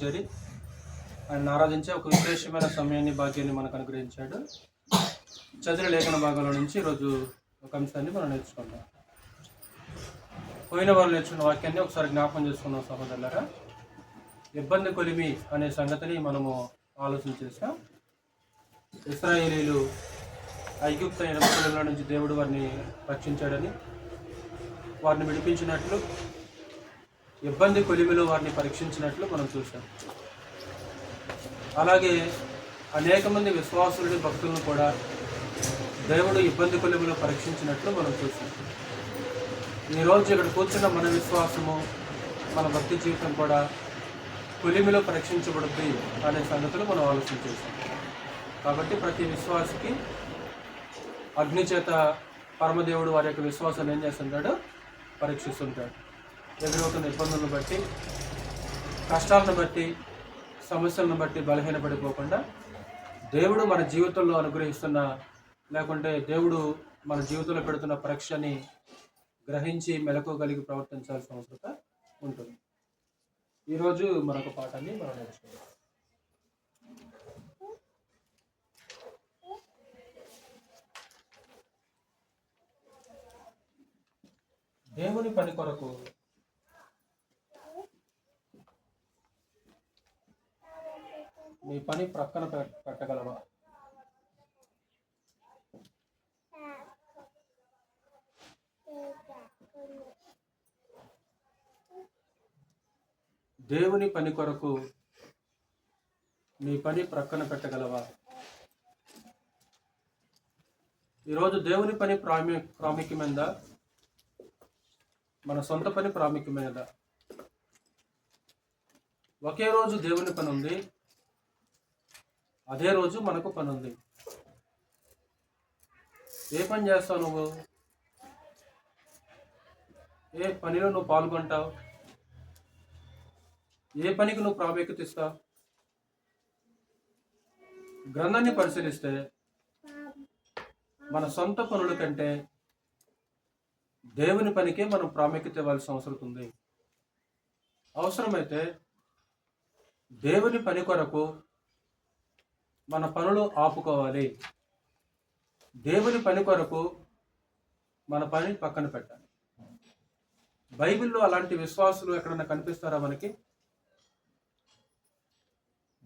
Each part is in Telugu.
చేరి ఆయన ఆరాధించే ఒక విశేషమైన సమయాన్ని భాగ్యాన్ని మనకు అనుగ్రహించాడు. చదివిన లేఖన భాగంలో నుంచి ఈరోజు ఒక అంశాన్ని మనం నేర్చుకుందాం. పోయిన వారు నేర్చుకున్న వాక్యాన్ని ఒకసారి జ్ఞాపకం చేసుకున్నాం సహోదరులారా. ఇబ్బంది కొలిమి అనే సంగతిని మనము ఆలోచన చేసాం. ఇశ్రాయేలీలు ఐగుప్తు ఎడమల నుంచి దేవుడు వారిని రక్షించాడని, వారిని విడిపించినట్లు, ఇబ్బంది కొలిమిలో వారిని పరీక్షించినట్లు మనం చూసాం. అలాగే అనేక మంది విశ్వాసులని, భక్తులను కూడా దేవుడు ఇబ్బంది కొలిమిలో పరీక్షించినట్లు మనం చూసాం. ఈరోజు ఇక్కడ కూర్చున్న మన విశ్వాసము, మన భక్తి జీవితం కూడా కొలిమిలో పరీక్షించబడుద్ది అనే సంగతులు మనం ఆలోచన చేసాం. కాబట్టి ప్రతి విశ్వాసికి అగ్ని చేత పరమదేవుడు వారి యొక్క విశ్వాసాన్ని ఏం చేస్తుంటాడు? పరీక్షిస్తుంటాడు. ఎదురవుతున్న ఇబ్బందులను బట్టి, కష్టాలను బట్టి, సమస్యలను బట్టి బలహీనపడిపోకుండా దేవుడు మన జీవితంలో అనుగ్రహిస్తున్న, లేకుంటే దేవుడు మన జీవితంలో పెడుతున్న పరీక్షని గ్రహించి మెలకువగలిగి ప్రవర్తించాల్సిన అవసరం ఉంటుంది. ఈరోజు మరొక పాఠాన్ని మనం నేర్చుకుందాం. దేవుని పని కొరకు నీ పని ప్రక్కన పెట్టగలవా? దేవుని పని కొరకు నీ పని ప్రక్కన పెట్టగలవా? ఈరోజు దేవుని పని ప్రాముఖ్యమైనదా, మన సొంత పని ప్రాముఖ్యమైనదా? ఒకే రోజు దేవుని పని ఉంది, అదే రోజు మనకు పని ఉంది. ఏ పని చేస్తావు నువ్వు? ఏ పనిలో నువ్వు పాల్గొంటావు? ఏ పనికి నువ్వు ప్రాముఖ్యత ఇస్తావు? గ్రంథాన్ని పరిశీలిస్తే మన సొంత పనుల కంటే దేవుని పనికే మనం ప్రాముఖ్యత ఇవ్వాల్సిన అవసరం ఉంది. అవసరమైతే దేవుని పని కొరకు మన పనులు ఆపుకోవాలి. దేవుని పని కొరకు మన పని పక్కన పెట్టాలి. బైబిల్లో అలాంటి విశ్వాసులు ఎక్కడన్నా కనిపిస్తారా మనకి?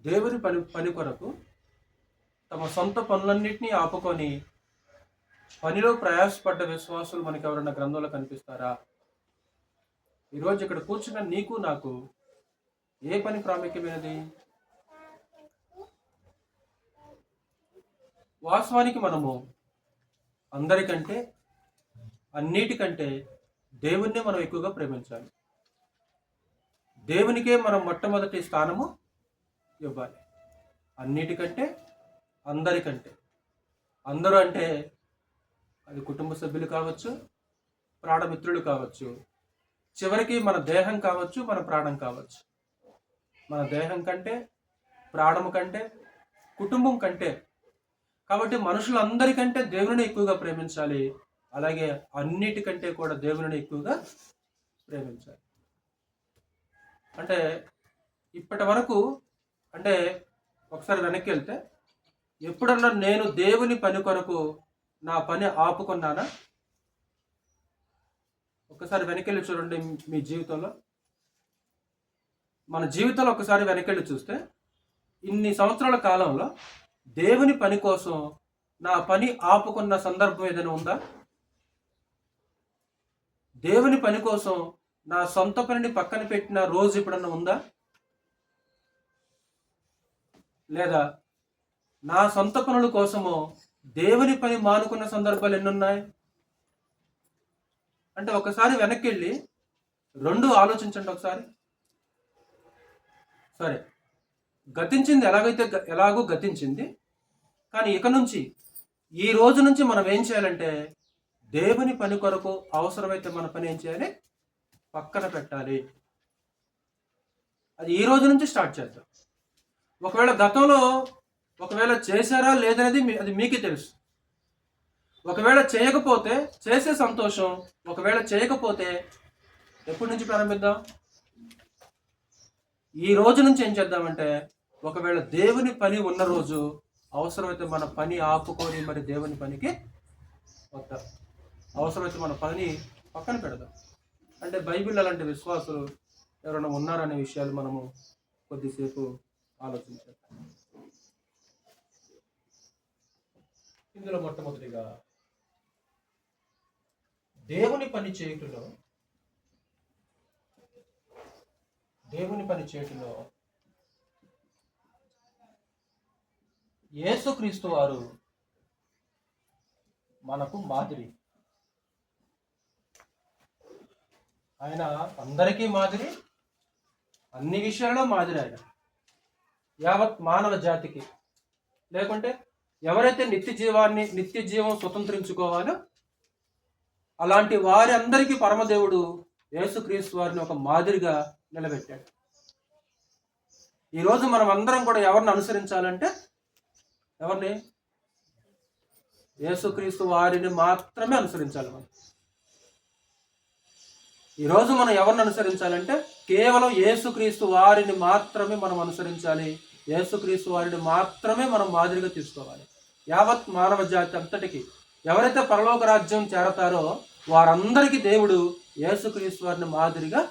దేవుని పని కొరకు తమ సొంత పనులన్నింటినీ ఆపుకొని పనిలో ప్రయాసపడ్డ విశ్వాసులు మనకి ఎవరన్నా గ్రంథంలో కనిపిస్తారా? ఈరోజు ఇక్కడ కూర్చున్న నీకు నాకు ఏ పని ప్రాముఖ్యమైనది? వాస్తవానికి మనము అందరికంటే, అన్నిటికంటే దేవుణ్ణి మనం ఎక్కువగా ప్రేమించాలి. దేవునికే మనం మొట్టమొదటి స్థానము ఇవ్వాలి. అన్నిటికంటే, అందరికంటే. అందరూ అంటే అది కుటుంబ సభ్యులు కావచ్చు, ప్రాణమిత్రులు కావచ్చు, చివరికి మన దేహం కావచ్చు, మన ప్రాణం కావచ్చు. మన దేహం కంటే, ప్రాణము కంటే, కుటుంబం కంటే. కాబట్టి మనుషులందరికంటే దేవుని ఎక్కువగా ప్రేమించాలి. అలాగే అన్నిటికంటే కూడా దేవుని ఎక్కువగా ప్రేమించాలి. అంటే ఇప్పటి వరకు, అంటే ఒకసారి వెనక్కి వెళ్తే, ఎప్పుడన్నా నేను దేవుని పని కొరకు నా పని ఆపుకున్నానా? ఒకసారి వెనకెళ్ళి చూడండి. మీ జీవితంలో, మన జీవితంలో ఒకసారి వెనకెళ్ళి చూస్తే, ఇన్ని సంవత్సరాల కాలంలో దేవుని పని కోసం నా పని ఆపుకున్న సందర్భం ఏదైనా ఉందా? దేవుని పని కోసం నా సొంత పనిని పక్కన పెట్టిన రోజు ఎప్పుడన్నా ఉందా? లేదా నా సొంత పనుల కోసము దేవుని పని మానుకున్న సందర్భాలు ఎన్నున్నాయి? అంటే ఒకసారి వెనక్కి వెళ్ళి రెండు ఆలోచించండి ఒకసారి. సరే, గతించింది ఎలాగో గతించింది. కానీ ఇక నుంచి, ఈ రోజు నుంచి మనం ఏం చేయాలంటే, దేవుని పని కొరకు అవసరమైతే మన పని ఏం చేయాలి? పక్కన పెట్టాలి. అది ఈ రోజు నుంచి స్టార్ట్ చేద్దాం. ఒకవేళ గతంలో చేశారా లేదనేది అది మీకే తెలుసు. ఒకవేళ చేయకపోతే చేసే సంతోషం, ఒకవేళ చేయకపోతే ఎప్పటి నుంచి ప్రారంభిద్దాం? ఈ రోజు నుంచి ఏం చేద్దామంటే, ఒకవేళ దేవుని పని ఉన్న రోజు అవసరమైతే మన పని ఆపుకొని మరి దేవుని పనికి వద్దాం. అవసరమైతే మన పని పక్కన పెడదాం. అంటే బైబిల్ అలాంటి విశ్వాసులు ఎవరైనా ఉన్నారనే విషయాలు మనము కొద్దిసేపు ఆలోచించాలి. ఇందులో మొట్టమొదటిగా దేవుని పని చేయుటలో యేసుక్రీస్తు వారు మనకు మాదిరి. ఆయన అందరికీ మాదిరి, అన్ని విషయాల్లో మాదిరి. ఆయన యావత్ మానవ జాతికి, లేకుంటే ఎవరైతే నిత్య జీవం స్వతంత్రించుకోవాలో అలాంటి వారి అందరికీ పరమదేవుడు యేసుక్రీస్తు వారిని ఒక మాదిరిగా నిలబెట్టాడు. ఈరోజు మనం అందరం కూడా ఎవరిని అనుసరించాలంటే, ఎవరిని? యేసుక్రీస్తు వారిని మాత్రమే అనుసరించాలి. మనం ఈరోజు మనం ఎవరిని అనుసరించాలంటే కేవలం యేసుక్రీస్తు వారిని మాత్రమే మనం అనుసరించాలి. యేసుక్రీస్తు వారిని మాత్రమే మనం మాదిరిగా తీసుకోవాలి. యావత్ మానవ జాతి అంతటికి ఎవరైతే పరలోక రాజ్యం చేరతారో వారందరికీ దేవుడు యేసుక్రీస్తు వారిని మాదిరిగా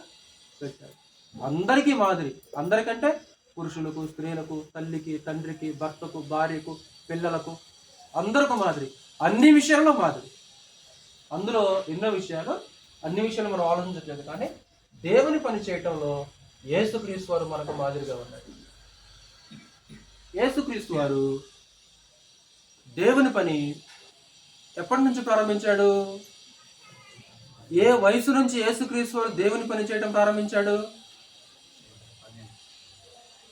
పెట్టాడు. అందరికీ మాదిరి. అందరికంటే పురుషులకు, స్త్రీలకు, తల్లికి, తండ్రికి, భర్తకు, భార్యకు, పిల్లలకు, అందరికీ మాదిరి. అన్ని విషయాల్లో మాదిరి. అందులో ఎన్నో విషయాలు, అన్ని విషయాలు మనం ఆలోచించట్లేదు, కానీ దేవుని పని చేయటంలో యేసుక్రీస్తు వారు మనకు మాదిరిగా ఉన్నాడు. యేసుక్రీస్తు వారు దేవుని పని ఎప్పటి నుంచి ప్రారంభించాడు? ఏ వయసు నుంచి యేసుక్రీస్తు వారు దేవుని పని చేయడం ప్రారంభించాడు?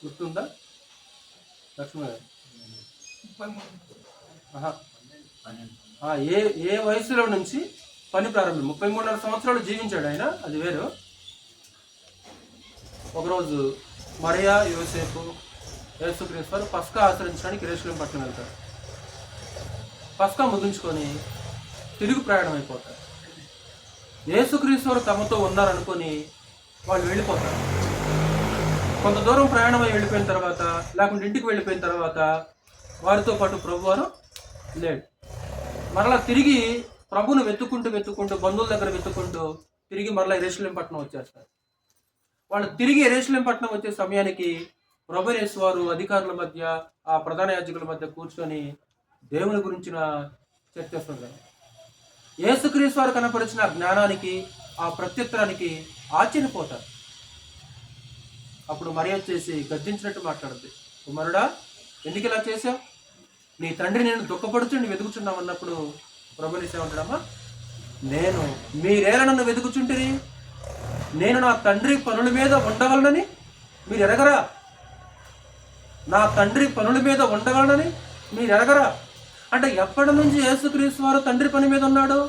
గుర్తుందా? లక్ష్మీ ఏ వయసులో నుంచి పని ప్రారంభం? 33 సంవత్సరాలు జీవించాడు ఆయన, అది వేరు. ఒకరోజు మరియా, యోసేపు, యేసుక్రీస్తు వారు పస్కా ఆచరించడానికి యెరూషలేము పట్టణం వెళ్తారు. పస్కా ముగించుకొని తిరుగు ప్రయాణం అయిపోతారు. యేసుక్రీస్తు వారు తమతో ఉన్నారనుకొని వాళ్ళు వెళ్ళిపోతారు. కొంత దూరం ప్రయాణం అయి వెళ్ళిపోయిన తర్వాత, లేకుంటే ఇంటికి వెళ్ళిపోయిన తర్వాత వారితో పాటు ప్రభు వారు లేడు. మరలా తిరిగి ప్రభును వెతుక్కుంటూ బంధువుల దగ్గర వెతుక్కుంటూ తిరిగి మరలా యెరూషలేము పట్టణం వచ్చేస్తారు. వాళ్ళు తిరిగి యెరూషలేము పట్టణం వచ్చే సమయానికి ప్రభు యేసు వారు అధికారుల మధ్య, ఆ ప్రధాన యాజకుల మధ్య కూర్చొని దేవుని గురించిన చర్చిస్తుంటారు. యేసుక్రీస్తు వారు కనపరిచిన జ్ఞానానికి, ఆ ప్రత్యుత్తరానికి ఆశ్చర్యపోతారు. అప్పుడు మరియ వచ్చేసి గద్దించినట్టు మాట్లాడుద్ది, కుమారుడా ఎందుకు ఇలా చేశావు? నీ తండ్రి నేను దుఃఖపడుచుండి వెతుకుచున్నావు అన్నప్పుడు ప్రభుని ఏమంటాడమ్మా, మీరేలా నన్ను వెతుకుచుంటిరి? నేను నా తండ్రి పనుల మీద ఉండగలనని మీరు ఎరగరా? నా తండ్రి పనుల మీద ఉండగలనని మీరు ఎరగరా? అంటే ఎప్పటి నుంచి యేసుక్రీస్తు వారు తండ్రి పని మీద ఉన్నాడు?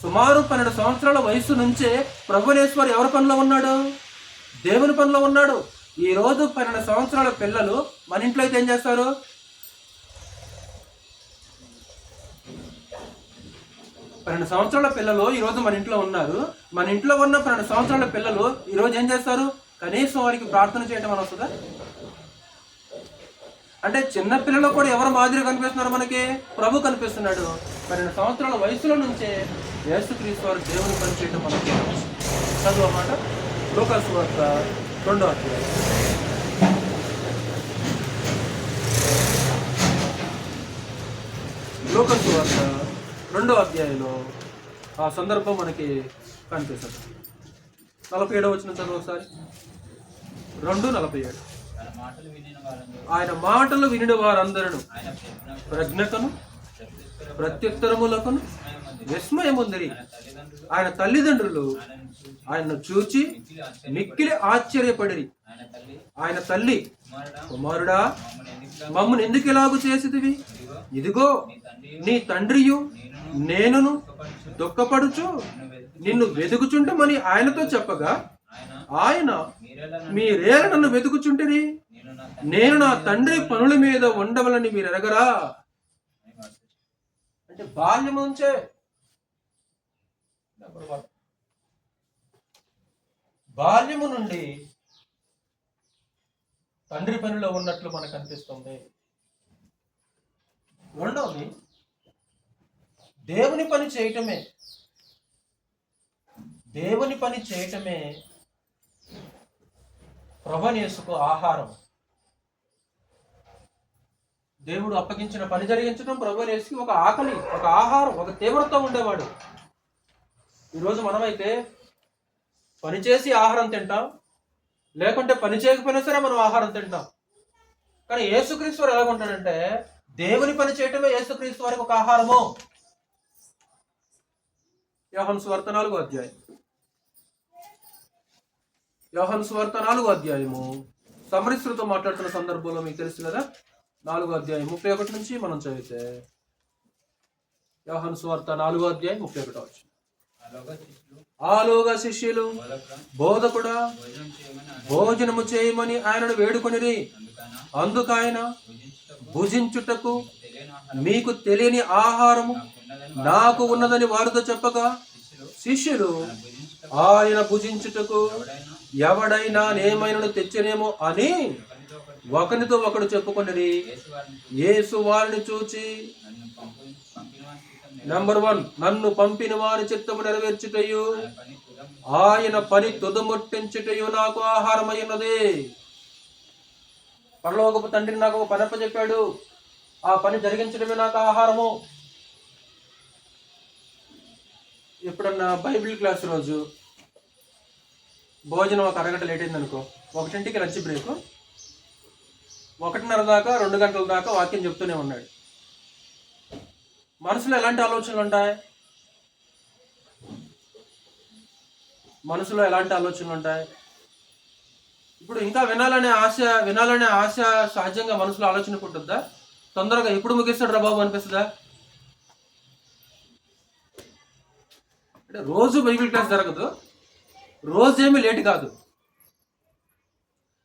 సుమారు 12 సంవత్సరాల వయసు నుంచే ప్రభు యేసు వారు ఎవరి పనిలో ఉన్నాడు? దేవుని పనిలో ఉన్నాడు. ఈ రోజు 12 సంవత్సరాల పిల్లలు మన ఇంట్లో అయితే ఏం చేస్తారు? 12 సంవత్సరాల పిల్లలు ఈరోజు మన ఇంట్లో ఉన్నారు. మన ఇంట్లో ఉన్న 12 సంవత్సరాల పిల్లలు ఈరోజు ఏం చేస్తారు? కనీసం వారికి ప్రార్థన చేయటం అని వస్తుందా? అంటే చిన్న పిల్లలు కూడా ఎవరు మాదిరి కనిపిస్తున్నారు? మనకి ప్రభు కనిపిస్తున్నాడు. 12 సంవత్సరాల వయసులో నుంచే యేసుక్రీస్తు వారు దేవుని పని చేయటం మనకి చదువు అన్నమాట. లూకా సువార్త 2వ అధ్యాయం. లూకా సువార్త 2వ అధ్యాయంలో ఆ సందర్భం మనకి కనిపిస్తుంది. 47వ వచనం చదువు ఒకసారి. 2:47. ఆయన మాటలు వినిన వారందరూ ప్రజ్ఞకను ప్రత్యుత్తరములకును విస్మయముందిరి. ఆయన తల్లిదండ్రులు ఆయన్ను చూచి మిక్కిలి ఆశ్చర్యపడిరి. ఆయన తల్లి, కుమారుడా మమ్మల్ని ఎందుకు ఇలాగు చేసితివి? ఇదిగో నీ తండ్రియు నేనును దుఃఖపడుచు నిన్ను వెతుకుచుంటమని ఆయనతో చెప్పగా, ఆయన మీరేలా నన్ను వెతుకుచుంటిరి? నేను నా తండ్రి పనుల మీద ఉండవలని మీరు ఎరగరా? అంటే బాల్యం నుంచే బాల్యము నుండి తండ్రి పనిలో ఉన్నట్లు మనకు అనిపిస్తుంది. రెండవది, దేవుని పని చేయటమే ప్రభువైన యేసుకు ఆహారం. దేవుడు అప్పగించిన పని జరిగించడం ప్రభువైన యేసుకి ఒక ఆకలి, ఒక ఆహారం, ఒక తీవ్రత ఉండేవాడు. ఈరోజు మనమైతే పని చేసి ఆహారం తింటాం, లేకుంటే పని చేయకపోయినా సరే మనం ఆహారం తింటాం. కానీ యేసుక్రీస్తు వారు ఎలాగుంటాడంటే దేవుని పని చేయటమే యేసుక్రీస్తు వారికి ఒక ఆహారము. యోహాను సువార్త 4వ అధ్యాయం. యోహాను సువార్త 4వ అధ్యాయము సమరీ స్త్రీతో మాట్లాడుతున్న సందర్భంలో మీకు తెలుసు కదా, 4వ అధ్యాయం 31 నుంచి మనం చదివితే, యోహాను సువార్త 4వ అధ్యాయం 31. ఆలోగా శిష్యులు బోధకుడా భోజనము చేయమని ఆయనను వేడుకొనిరి. అందుకైన భుజించుటకు మీకు తెలియని ఆహారము నాకు ఉన్నదని వారితో చెప్పగా, శిష్యులు ఆయన భుజించుటకు ఎవడైనా నేమైనను తెచ్చనేమో అని ఒకరితో ఒకడు చెప్పుకొనిరి. యేసు వారిని చూచి, నంబర్ 1, నన్ను పంపిన వారి చిత్తము నెరవేర్చుటయు ఆయన పని తుదముట్టించుటయు నాకు ఆహారమైనది. పరలోకపు తండ్రి నాకు ఒక పని అప్పచెప్పాడు, ఆ పని జరిగించడమే నాకు ఆహారము. ఎప్పుడన్నా బైబిల్ క్లాస్ రోజు భోజనం ఒక అరగంట లేట్ అయింది అనుకో, 1ంటికి లంచ్ బ్రేక్, 1:30 దాకా 2 గంటల దాకా వాక్యం చెప్తూనే ఉన్నాడు. మనసులో ఎలాంటి ఆలోచనలు ఉంటాయి? ఇప్పుడు ఇంకా వినాలనే ఆశ సహజంగా మనసులో ఆలోచన పుట్టుద్దా? తొందరగా ఎప్పుడు ముగిస్తాడు రా బాబు అనిపిస్తుందా? అంటే రోజు బైబిల్ క్లాస్ జరగదు, రోజేమీ లేట్ కాదు.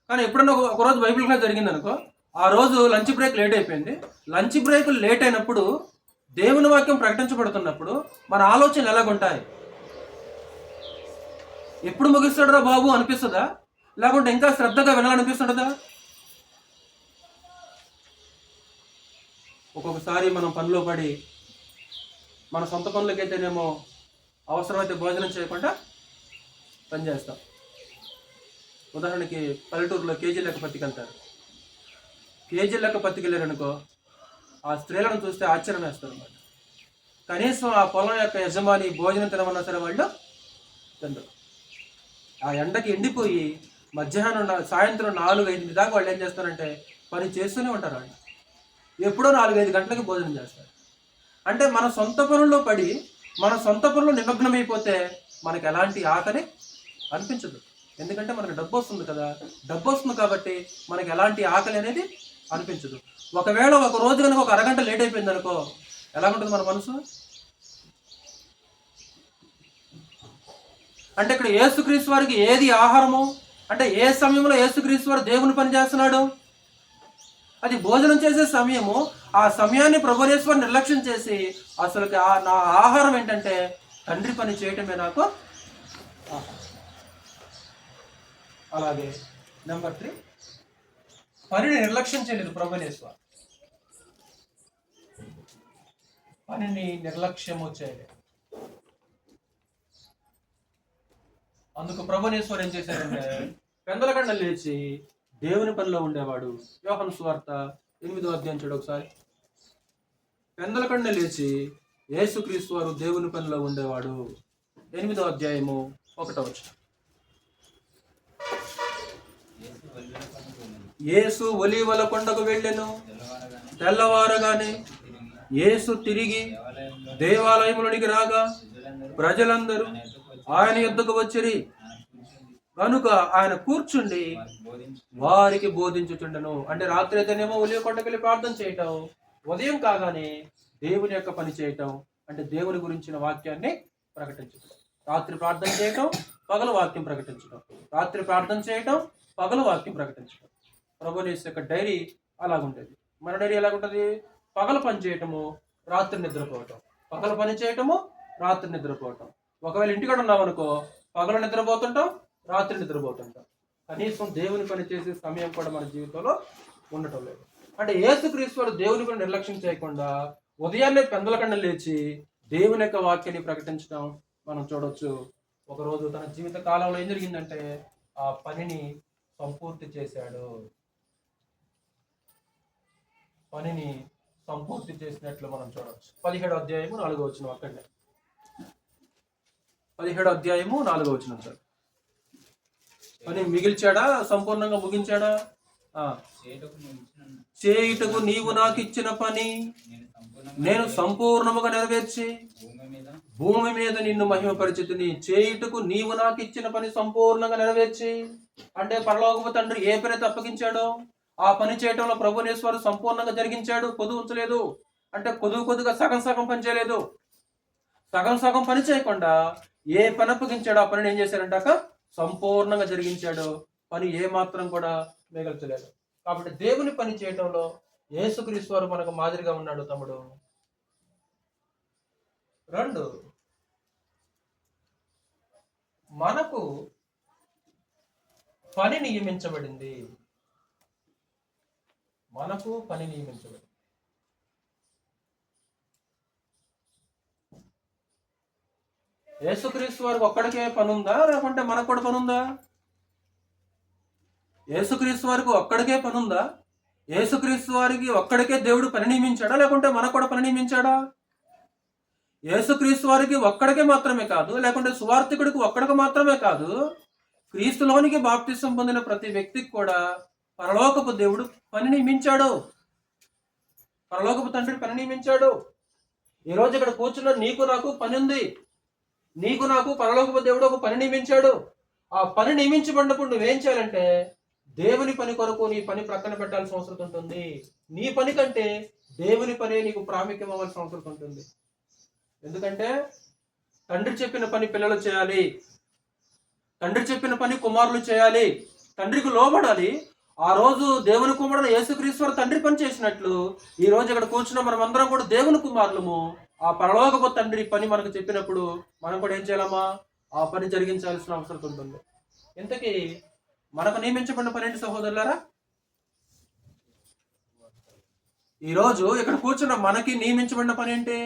కానీ ఎప్పుడన్నా ఒకరోజు బైబిల్ క్లాస్ జరిగింది అనుకో, ఆ రోజు లంచ్ బ్రేక్ లేట్ అయిపోయింది. లంచ్ బ్రేక్ లేట్ అయినప్పుడు, దేవుని వాక్యం ప్రకటించబడుతున్నప్పుడు మన ఆలోచనలు ఎలాగుంటాయి? ఎప్పుడు ముగిస్తాడు రా బాబు అనిపిస్తుందా? లేకుంటే ఇంకా శ్రద్ధగా వినాలనిపిస్తుంటుందా? ఒక్కొక్కసారి మనం పనిలో పడి మన సొంత పనులకైతేనేమో అవసరమైతే భోజనం చేయకుండా పనిచేస్తాం. ఉదాహరణకి పల్లెటూరులో కేజీ లెక్క పత్తికి వెళ్తారు. కేజీ లెక్క పత్తికి వెళ్ళారనుకో, ఆ స్త్రీలను చూస్తే ఆశ్చర్యం వేస్తారు అన్నమాట. కనీసం ఆ పొలం యొక్క యజమాని భోజనం తినమన్నా సరే వాళ్ళు తినరు. ఆ ఎండకి ఎండిపోయి సాయంత్రం 4-5 దాకా వాళ్ళు ఏం చేస్తారంటే పని చేస్తూనే ఉంటారు. వాళ్ళు ఎప్పుడో 4-5 గంటలకి భోజనం చేస్తారు. అంటే మన సొంత పనుల్లో పడి మన సొంత పనుల్లో నిమగ్నమైపోతే మనకు ఎలాంటి ఆకలి అనిపించదు. ఎందుకంటే మనకు డబ్బు వస్తుంది కదా, డబ్బు వస్తుంది కాబట్టి మనకి ఎలాంటి ఆకలి అనేది అనిపించదు. ఒకవేళ ఒక రోజు కనుక ఒక అరగంట లేట్ అయిపోయింది అనుకో, ఎలా ఉంటుంది మన మనసు? అంటే ఇక్కడ యేసుక్రీస్తు వారికి ఏది ఆహారము అంటే, ఏ సమయంలో యేసుక్రీస్తు వారు దేవుని పని చేస్తున్నాడు? అది భోజనం చేసే సమయము. ఆ సమయాన్ని ప్రభువైన యేసు వారు నిర్లక్ష్యం చేసి అసలు నా ఆహారం ఏంటంటే తండ్రి పని చేయటమే నాకు ఆహారం. అలాగే నెంబర్ 3, పనిని నిర్లక్ష్యం చేయలేదు ప్రభువైన యేసు వారు. పనిని నిర్లక్ష్యము చేయలేదు. అందుకు ప్రభువైన యేసు వారు ఏం చేశారంటే పెందలకన్నా లేచి దేవుని పనిలో ఉండేవాడు. యోహాను సువార్త 8వ అధ్యాయం చూడు ఒకసారి. పెందలకన్నా లేచి యేసుక్రీస్తు వారు దేవుని పనిలో ఉండేవాడు. 8వ అధ్యాయము 1వ వచనం. యేసు ఒలీవల కొండకు వెళ్ళెను. తెల్లవారగానే యేసు తిరిగి దేవాలయములోనికి రాగా ప్రజలందరూ ఆయన యొద్దకు వచ్చిరి. కనుక ఆయన కూర్చుండి వారికి బోధించుచుండెను. అంటే రాత్రి అయితేనేమో ఒలీవ కొండకు వెళ్ళి ప్రార్థన చేయటం, ఉదయం కాగానే దేవుని యొక్క పని చేయటం, అంటే దేవుని గురించిన వాక్యాన్ని ప్రకటించడం. రాత్రి ప్రార్థన చేయటం, పగలు వాక్యం ప్రకటించడం. రాత్రి ప్రార్థన చేయటం, పగలు వాక్యం ప్రకటించడం. ప్రభువైన యేసు యొక్క డైరీ అలాగుంటుంది. మన డైరీ ఎలాగుంటుంది? పగలు పని చేయటము, రాత్రి నిద్రపోవటం. పగలు పని చేయటము, రాత్రి నిద్రపోవటం. ఒకవేళ ఇంటికాడ ఉన్నామనుకో, పగలు నిద్రపోతుంటాం, రాత్రి నిద్రపోతుంటాం. కనీసం దేవుని పని చేసే సమయం కూడా మన జీవితంలో ఉండటం లేదు. అంటే యేసుక్రీస్తు వారు దేవుని పని నిర్లక్ష్యం చేయకుండా ఉదయాన్నే పెందల కన్నా లేచి దేవుని యొక్క వాక్యాన్ని ప్రకటించడం మనం చూడొచ్చు. ఒకరోజు తన జీవిత కాలంలో ఏం జరిగిందంటే ఆ పనిని సంపూర్తి చేశాడు. పనిని సంపూర్తి చేసినట్లు మనం చూడవచ్చు. 17వ అధ్యాయము 4వ వచనం అక్కడనే. 17వ అధ్యాయము 4వ వచనం సార్. పని మిగిల్చాడా, సంపూర్ణంగా ముగించాడా? చేయుటకు నీవు నాకు ఇచ్చిన పని నేను సంపూర్ణముగా నెరవేర్చి భూమి మీద నిన్ను మహిమపరిచితిని. చేయుటకు నీవు నాకు ఇచ్చిన పని సంపూర్ణంగా నెరవేర్చి అంటే పరలోకపు తండ్రి ఏ పని అప్పగించాడో ఆ పని చేయటంలో ప్రభునేశ్వరు సంపూర్ణంగా జరిగించాడు. కొదువు ఉంచలేదు. అంటే కొద్దిగా సగం సగం పని చేయలేదు. సగం సగం పని చేయకుండా ఏ పని అప్పగించాడో ఆ పనిని ఏం చేశాడంటాక సంపూర్ణంగా జరిగించాడు. పని ఏ మాత్రం కూడా మిగల్చలేదు. కాబట్టి దేవుని పని చేయటంలో యేసుక్రీస్తు వారు మనకు మాదిరిగా ఉన్నాడు తమ్ముడు. 2, మనకు పని నియమించబడింది. మనకు పని నియమించబడింది. యేసుక్రీస్తు వారికి ఒక్కడికే పని ఉందా, లేకుంటే మనకు కూడా పని ఉందా? యేసుక్రీస్తు వారికి ఒక్కడికే పని ఉందా? యేసుక్రీస్తు వారికి ఒక్కడికే దేవుడు పని నియమించాడా, లేకుంటే మనకు కూడా పని నియమించాడా? యేసుక్రీస్తు వారికి ఒక్కడికే మాత్రమే కాదు, లేకుంటే సువార్థికుడికి ఒక్కడికి మాత్రమే కాదు, క్రీస్తులోనికి బాప్తిసం పొందిన ప్రతి వ్యక్తికి కూడా పరలోకపు దేవుడు పని నియమించాడు. పరలోకపు తండ్రి పని నియమించాడు. ఈరోజు ఇక్కడ కూర్చున్న నీకు నాకు పని ఉంది. నీకు నాకు పరలోకపు దేవుడు ఒక పని నియమించాడు. ఆ పని నియమించబడినప్పుడు నువ్వేం చేయాలంటే దేవుని పని కొరకు నీ పని ప్రక్కన పెట్టాల్సిన అవసరం ఉంటుంది. నీ పని కంటే దేవుని పనే నీకు ప్రాముఖ్యం అవ్వాల్సిన అవసరం ఉంటుంది. ఎందుకంటే తండ్రి చెప్పిన పని పిల్లలు చేయాలి. తండ్రి చెప్పిన పని కుమారులు చేయాలి. తండ్రికి లోబడాలి. ఆ రోజు దేవుని కుమారుడు యేసుక్రీస్తు తండ్రి పని చేసినట్లు ఈ రోజు ఇక్కడ కూర్చున్న మనం అందరం కూడా దేవుని కుమారులము. ఆ పరలోకపు తండ్రి పని మనకు చెప్పినప్పుడు మనం కూడా ఏం చేయాలమ్మా? ఆ పని జరిగించాల్సిన అవసరం ఉంటుంది. ఇంతకీ మనకు నియమించబడిన పని ఏంటి సహోదరులారా? ఈరోజు ఇక్కడ కూర్చున్న మనకి నియమించబడిన పని ఏంటి?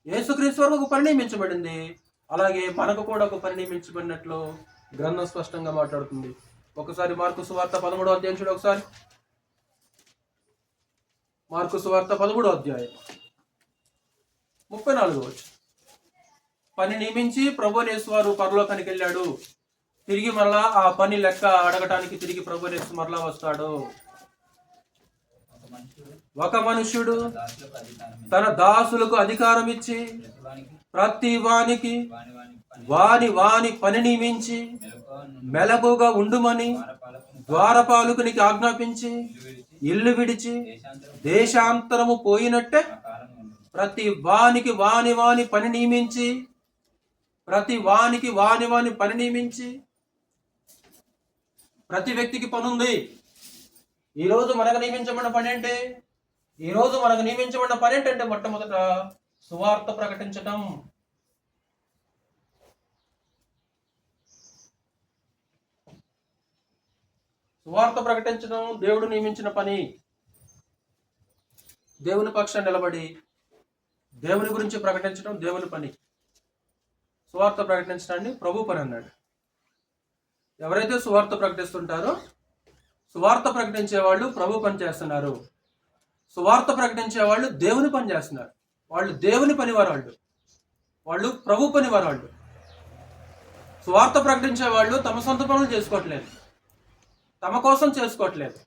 యేసుక్రీస్తు వరకు ఒక పని నియమించబడింది. అలాగే మనకు కూడా ఒక పని నియమించబడినట్లు గ్రంథం స్పష్టంగా మాట్లాడుతుంది. ఒకసారి మార్కు సువార్త 13వ అధ్యాయం చూడు. ఒకసారి మార్కు సువార్త 13వ అధ్యాయం 34వ వచనం. పని నియమించి ప్రభునేసు వారు పరలోకానికి వెళ్ళాడు. తిరిగి మరలా ఆ పని లెక్క అడగటానికి తిరిగి ప్రభునేసు మరలా వస్తాడు. ఒక మనుష్యుడు తన దాసులకు అధికారం ఇచ్చి ప్రతి వానికి వాని పని నియమించి మెలకుగా ఉండుమని ద్వారపాలకునికి ఆజ్ఞాపించి ఇల్లు విడిచి దేశాంతరము పోయినట్టే ప్రతి వానికి వాని పని నియమించి ప్రతి వానికి వాని పని నియమించి ప్రతి వ్యక్తికి పని ఉంది. ఈరోజు మనకు నియమించబడిన పని ఏంటి? ఈరోజు మనకు నియమించబడిన పని ఏంటంటే మొట్టమొదట సువార్త ప్రకటించటం. సువార్త ప్రకటించడం దేవుడు నియమించిన పని. దేవుని పక్షాన్ని నిలబడి దేవుని గురించి ప్రకటించడం దేవుని పని. సువార్త ప్రకటించడాన్ని ప్రభు పని అన్నాడు. ఎవరైతే సువార్త ప్రకటిస్తుంటారో సువార్త ప్రకటించే వాళ్ళు ప్రభు పని చేస్తున్నారు. సువార్త ప్రకటించే వాళ్ళు దేవుని పని చేస్తున్నారు. వాళ్ళు దేవుని పని వారు, వాళ్ళు ప్రభు పని వారు. సువార్త ప్రకటించే వాళ్ళు తమ సొంత పనులు చేసుకోవట్లేదు, తమ కోసం చేసుకోవట్లేదు.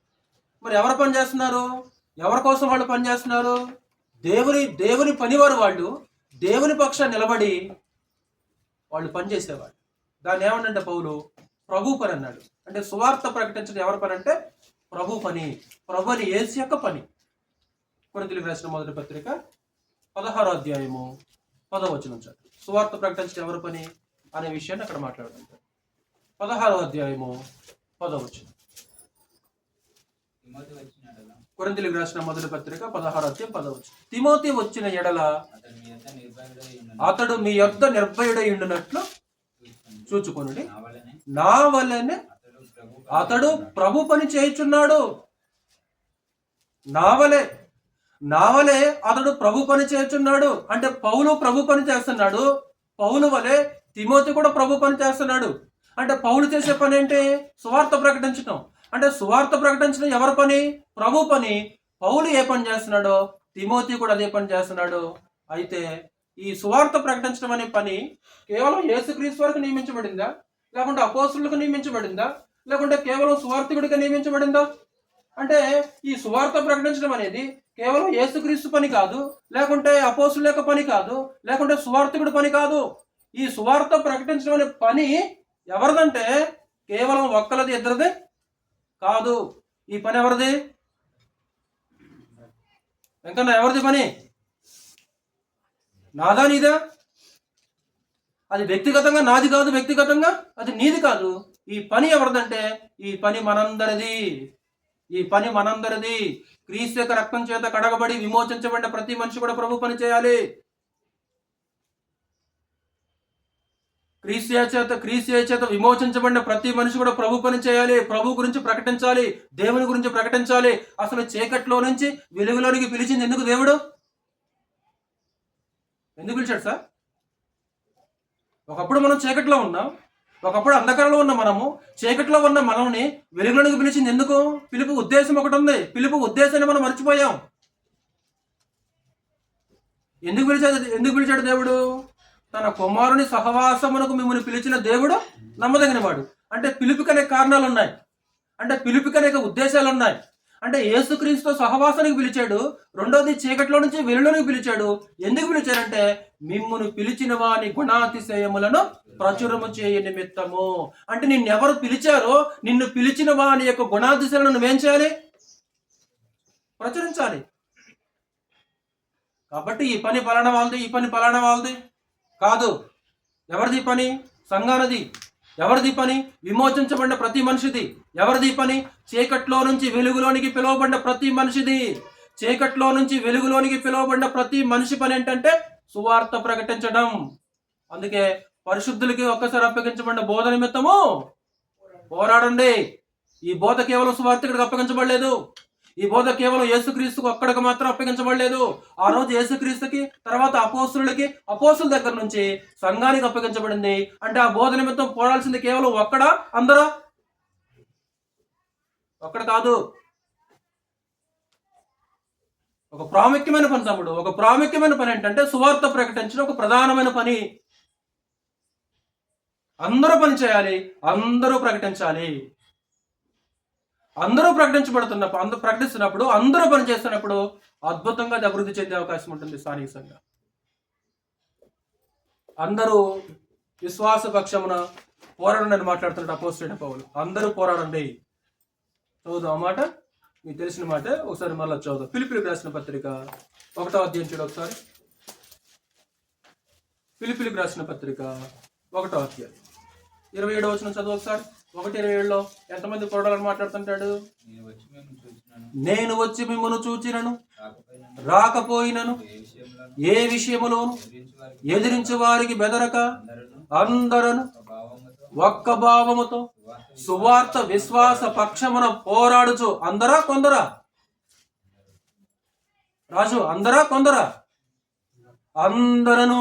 మరి ఎవరు పని చేస్తున్నారు? ఎవరి కోసం వాళ్ళు పని చేస్తున్నారు? దేవుని పనివారు వాళ్ళు. దేవుని పక్షాన్ని నిలబడి వాళ్ళు పనిచేసేవాళ్ళు. దాన్ని ఏమన్నంటే పౌలు ప్రభు పని అన్నాడు. అంటే సువార్త ప్రకటించడం ఎవరి పని అంటే ప్రభు పని. ప్రభు అని యేసు యొక్క పని. కొరింథీయులకు రాసిన మొదటి పత్రిక 16వ అధ్యాయము 10వ వచనం చదువు. సువార్త ప్రకటించడం ఎవరి పని అనే విషయాన్ని అక్కడ మాట్లాడుతుంటారు. 16వ అధ్యాయము 10వ వచనం. కొరింథీయులకు రాసిన మొదటి పత్రిక 16వ అధ్యాయం 10వ వచనం. తిమోతి వచ్చిన ఎడల అతడు మీ యొద్ద నిర్భయుడై ఉండునట్లు చూచుకొనుడి. నా వలనే అతడు ప్రభు పని చేయుచున్నాడు. నా వలే అతడు ప్రభు పని చేయుచున్నాడు అంటే పౌలు ప్రభు పని చేస్తున్నాడు. పౌలు వలె తిమోతి కూడా ప్రభు పని చేస్తున్నాడు. అంటే పౌలు చేసే పని ఏంటి? సువార్త ప్రకటించడం. అంటే సువార్త ప్రకటించడం ఎవరి పని? ప్రభు పని. పౌలు ఏ పని చేస్తున్నాడో తిమోతి కూడా అదే పని చేస్తున్నాడు. అయితే ఈ సువార్త ప్రకటించడం అనే పని కేవలం యేసుక్రీస్తు వరకు నియమించబడిందా, లేకుంటే అపోస్తులకు నియమించబడిందా, లేకుంటే కేవలం సువార్తికుడిగా నియమించబడిందా? అంటే ఈ సువార్త ప్రకటించడం అనేది కేవలం యేసుక్రీస్తు పని కాదు, లేకుంటే అపోస్తుల యొక్క పని కాదు, లేకుంటే సువార్తికుడి పని కాదు. ఈ సువార్త ప్రకటించడం అనే పని ఎవరిదంటే కేవలం ఒక్కలది ఇద్దరిది కాదు. ఈ పని ఎవరిది? వెంకన్న, ఎవరిది పని? నాదా నీదా? అది వ్యక్తిగతంగా నాది కాదు, వ్యక్తిగతంగా అది నీది కాదు. ఈ పని ఎవరిదంటే ఈ పని మనందరిది. ఈ పని మనందరిది. క్రీస్తు యొక్క రక్తం చేత కడగబడి విమోచించబడిన ప్రతి మనిషి కూడా ప్రభు పని చేయాలి. క్రీస్తు చేత విమోచించబడిన ప్రతి మనిషి కూడా ప్రభు పని చేయాలి. ప్రభు గురించి ప్రకటించాలి, దేవుని గురించి ప్రకటించాలి. అసలు చీకట్లో నుంచి వెలుగులోనికి పిలిచింది ఎందుకు దేవుడు? ఎందుకు పిలిచాడు సార్? ఒకప్పుడు మనం చీకట్లో ఉన్నాం, ఒకప్పుడు అంధకారంలో ఉన్న మనము, చీకట్లో ఉన్న మనల్ని వెలుగులోనికి పిలిచింది ఎందుకు? పిలుపు ఉద్దేశం ఒకటి ఉంది. పిలుపు ఉద్దేశాన్ని మనం మర్చిపోయాం. ఎందుకు పిలిచాడు దేవుడు? తన కుమారుని సహవాసమునకు మిమ్మల్ని పిలిచిన దేవుడు నమ్మదగిన వాడు. అంటే పిలుపుకి అనేక కారణాలు ఉన్నాయి, అంటే పిలుపుకి అనేక ఉద్దేశాలు ఉన్నాయి. అంటే యేసుక్రీస్తు సహవాసానికి పిలిచాడు. రెండోది చీకట్లో నుంచి వెలుగులోనికి పిలిచాడు. ఎందుకు పిలిచాడంటే మిమ్మును పిలిచిన వాని గుణాతిశయములను ప్రచురము చేయ నిమిత్తము. అంటే నిన్నెవరు పిలిచారో, నిన్ను పిలిచిన వాని యొక్క గుణాతిశయాలను నువ్వేం చేయాలి? ప్రచురించాలి. కాబట్టి ఈ పని పలానా వాళ్ళది, ఈ పని పలానా వాళ్ళది కాదు. ఎవరిది పని? సంఘానది. ఎవరిది పని? విమోచించబడిన ప్రతి మనిషిది. ఎవరిది పని? చీకట్లో నుంచి వెలుగులోనికి పిలువబడిన ప్రతి మనిషిది. చీకట్లో నుంచి వెలుగులోనికి పిలువబడిన ప్రతి మనిషి పని ఏంటంటే సువార్త ప్రకటించడం. అందుకే పరిశుద్ధులకి ఒక్కసారి అప్పగించబడిన బోధ నిమిత్తము పోరాడండి. ఈ బోధ కేవలం సువార్తికుడికి అప్పగించబడలేదు. ఈ బోధ కేవలం యేసుక్రీస్తుకు ఒక్కడికి మాత్రం అప్పగించబడలేదు. ఆ రోజు యేసుక్రీస్తుకి, తర్వాత అపోస్తులకి, అపోస్తుల దగ్గర నుంచి సంఘానికి అప్పగించబడింది. అంటే ఆ బోధ నిమిత్తం పోరాల్సింది కేవలం ఒక్కడా, అందరా? ఒక్కడ కాదు. ఒక ప్రాముఖ్యమైన పని తమ్ముడు. ఒక ప్రాముఖ్యమైన పని ఏంటంటే సువార్త ప్రకటించడం ఒక ప్రధానమైన పని. అందరూ పని చేయాలి, అందరూ ప్రకటించాలి. అందరూ ప్రకటిస్తున్నప్పుడు, అందరూ పనిచేస్తున్నప్పుడు అద్భుతంగా అది అభివృద్ధి చెందే అవకాశం ఉంటుంది స్థానిక సంఘం. అందరూ విశ్వాస పక్షమున పోరాడండి అని మాట్లాడుతున్నాడు అపోస్తలుడైన పౌలు. అందరూ పోరాడండి. చదువుదాం ఆ మాట, మీకు తెలిసిన మాట ఒకసారి మళ్ళీ చదువుదాం. ఫిలిప్పీయులకు రాసిన పత్రిక 1వ అధ్యాయం చూడు ఒకసారి. ఫిలిప్పీయులకు రాసిన పత్రిక 1వ అధ్యాయం 27వ వచనం చదువు ఒకసారి. 1:27లో ఎంతమంది పోరాడాలని మాట్లాడుతుంటాడు? నేను వచ్చి మిమ్మల్ని చూచినను రాకపోయినను ఏ విషయములోను ఎదిరించు వారికి బెదరక అందరూ ఒక్క భావముతో సువార్త విశ్వాస పక్షమున పోరాడుచు. అందరా కొందరా? రాజు, అందరా కొందరా? అందరూ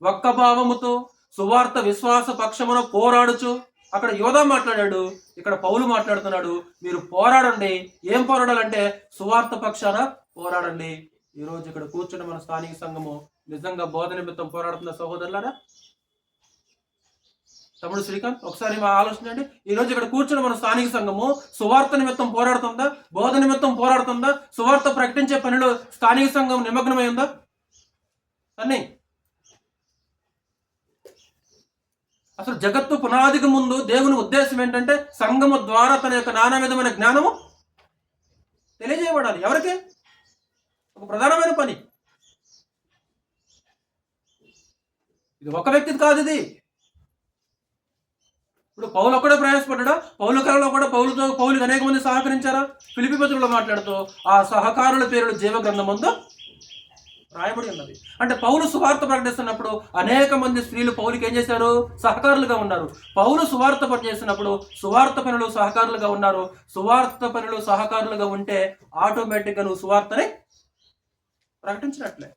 ఒక్క భావముతో సువార్త విశ్వాస పక్షమున పోరాడుచు. అక్కడ యోధా మాట్లాడాడు, ఇక్కడ పౌలు మాట్లాడుతున్నాడు. మీరు పోరాడండి. ఏం పోరాడాలంటే సువార్త పక్షాన పోరాడండి. ఈరోజు ఇక్కడ కూర్చున్న మన స్థానిక సంఘము నిజంగా బోధ నిమిత్తం పోరాడుతున్న సహోదరులారా? తమ్ముడు శ్రీకాంత్, ఒకసారి మా ఆలోచించండి. ఈరోజు ఇక్కడ కూర్చున్న మన స్థానిక సంఘము సువార్త నిమిత్తం పోరాడుతుందా? బోధ నిమిత్తం పోరాడుతుందా? సువార్త ప్రకటించే పనిలో స్థానిక సంఘం నిమగ్నమై ఉందా? అన్నీ అసలు జగత్తు పునాదికి ముందు దేవుని ఉద్దేశం ఏంటంటే సంఘము ద్వారా తన యొక్క నానా విధమైన జ్ఞానము తెలియజేయబడాలి. ఎవరికి? ఒక ప్రధానమైన పని. ఇది ఒక వ్యక్తిది కాదు. ఇది ఇప్పుడు పౌలు ఒక్కడే ప్రయాసపడ్డా? పౌలు కాలంలో కూడా పౌలుకి అనేక మంది సహకరించారా? ఫిలిప్పీ పత్రికలో మాట్లాడుతూ ఆ సహకారుల పేర్లు జీవ గ్రంథమందు రాయబడి ఉన్నది. అంటే పౌలు సువార్త ప్రకటిస్తున్నప్పుడు అనేక మంది స్త్రీలు పౌలుకి ఏం చేశారు? సహకారులుగా ఉన్నారు. పౌలు సువార్త పని చేసినప్పుడు సువార్త పనులు సహకారులుగా ఉన్నారు. సువార్త పనులు సహకారులుగా ఉంటే ఆటోమేటిక్గా నువ్వు సువార్తని ప్రకటించినట్లే.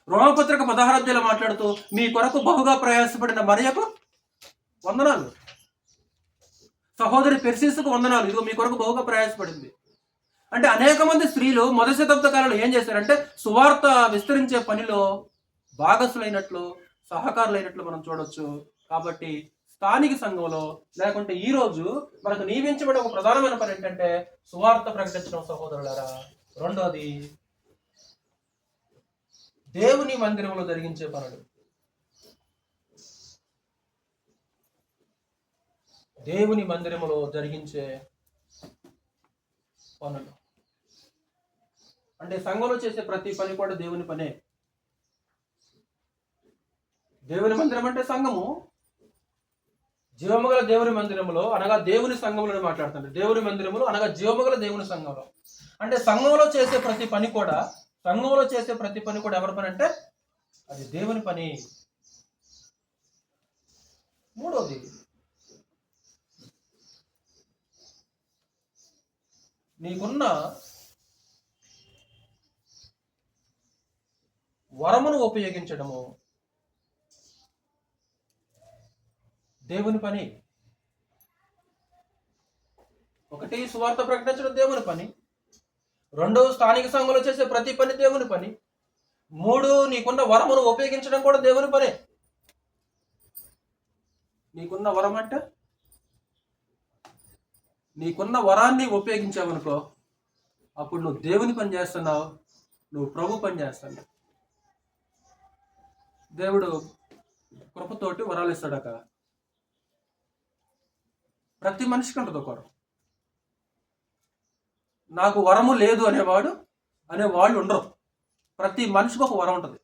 రోమపత్రిక 16వ అధ్యాయంలో మాట్లాడుతూ మీ కొరకు బహుగా ప్రయాసపడిన మరియకు వందనాలు, సహోదరి పెర్సిస్కు వందనాలు, ఇదిగో మీ కొరకు బహుగా ప్రయాసపడింది. అంటే అనేక మంది స్త్రీలు మొదటి శతాబ్ద కాలంలో ఏం చేశారంటే సువార్త విస్తరించే పనిలో భాగస్సులైనట్లు, సహకారులైనట్లు మనం చూడొచ్చు. కాబట్టి స్థానిక సంఘంలో లేకుంటే ఈ రోజు మనకు నియమించబడే ఒక ప్రధానమైన పని ఏంటంటే సువార్త ప్రకటించడం సహోదరులారా. రెండోది దేవుని మందిరంలో జరిగించే పనులు. దేవుని మందిరములో జరిగించే పనులు అంటే సంఘంలో చేసే ప్రతి పని కూడా దేవుని పనే. దేవుని మందిరం అంటే సంఘము. జీవముగల దేవుని మందిరములో అనగా దేవుని సంఘములను మాట్లాడుతుంది. దేవుని మందిరములో అనగా జీవముగల దేవుని సంఘంలో. అంటే సంఘంలో చేసే ప్రతి పని కూడా ఎవరి పని అంటే అది దేవుని పని. మూడోది నీకున్న వరమును ఉపయోగించడము దేవుని పని. ఒకటి సువార్త ప్రకటించడం దేవుని పని. రెండు స్థానిక సంఘంలో చేసే ప్రతి పని దేవుని పని. మూడు నీకున్న వరమును ఉపయోగించడం కూడా దేవుని పనే. నీకున్న వరం అంటే నీకున్న వరాన్ని ఉపయోగించావనుకో అప్పుడు నువ్వు దేవుని పని చేస్తున్నావు, నువ్వు ప్రభు పని చేస్తున్నావు. దేవుడు కృపతోటి వరాలు ఇస్తాడక. ప్రతి మనిషికి ఉంటుంది ఒక వరం. నాకు వరము లేదు అనేవాళ్ళు ఉండరు. ప్రతి మనిషికి ఒక వరం ఉంటుంది.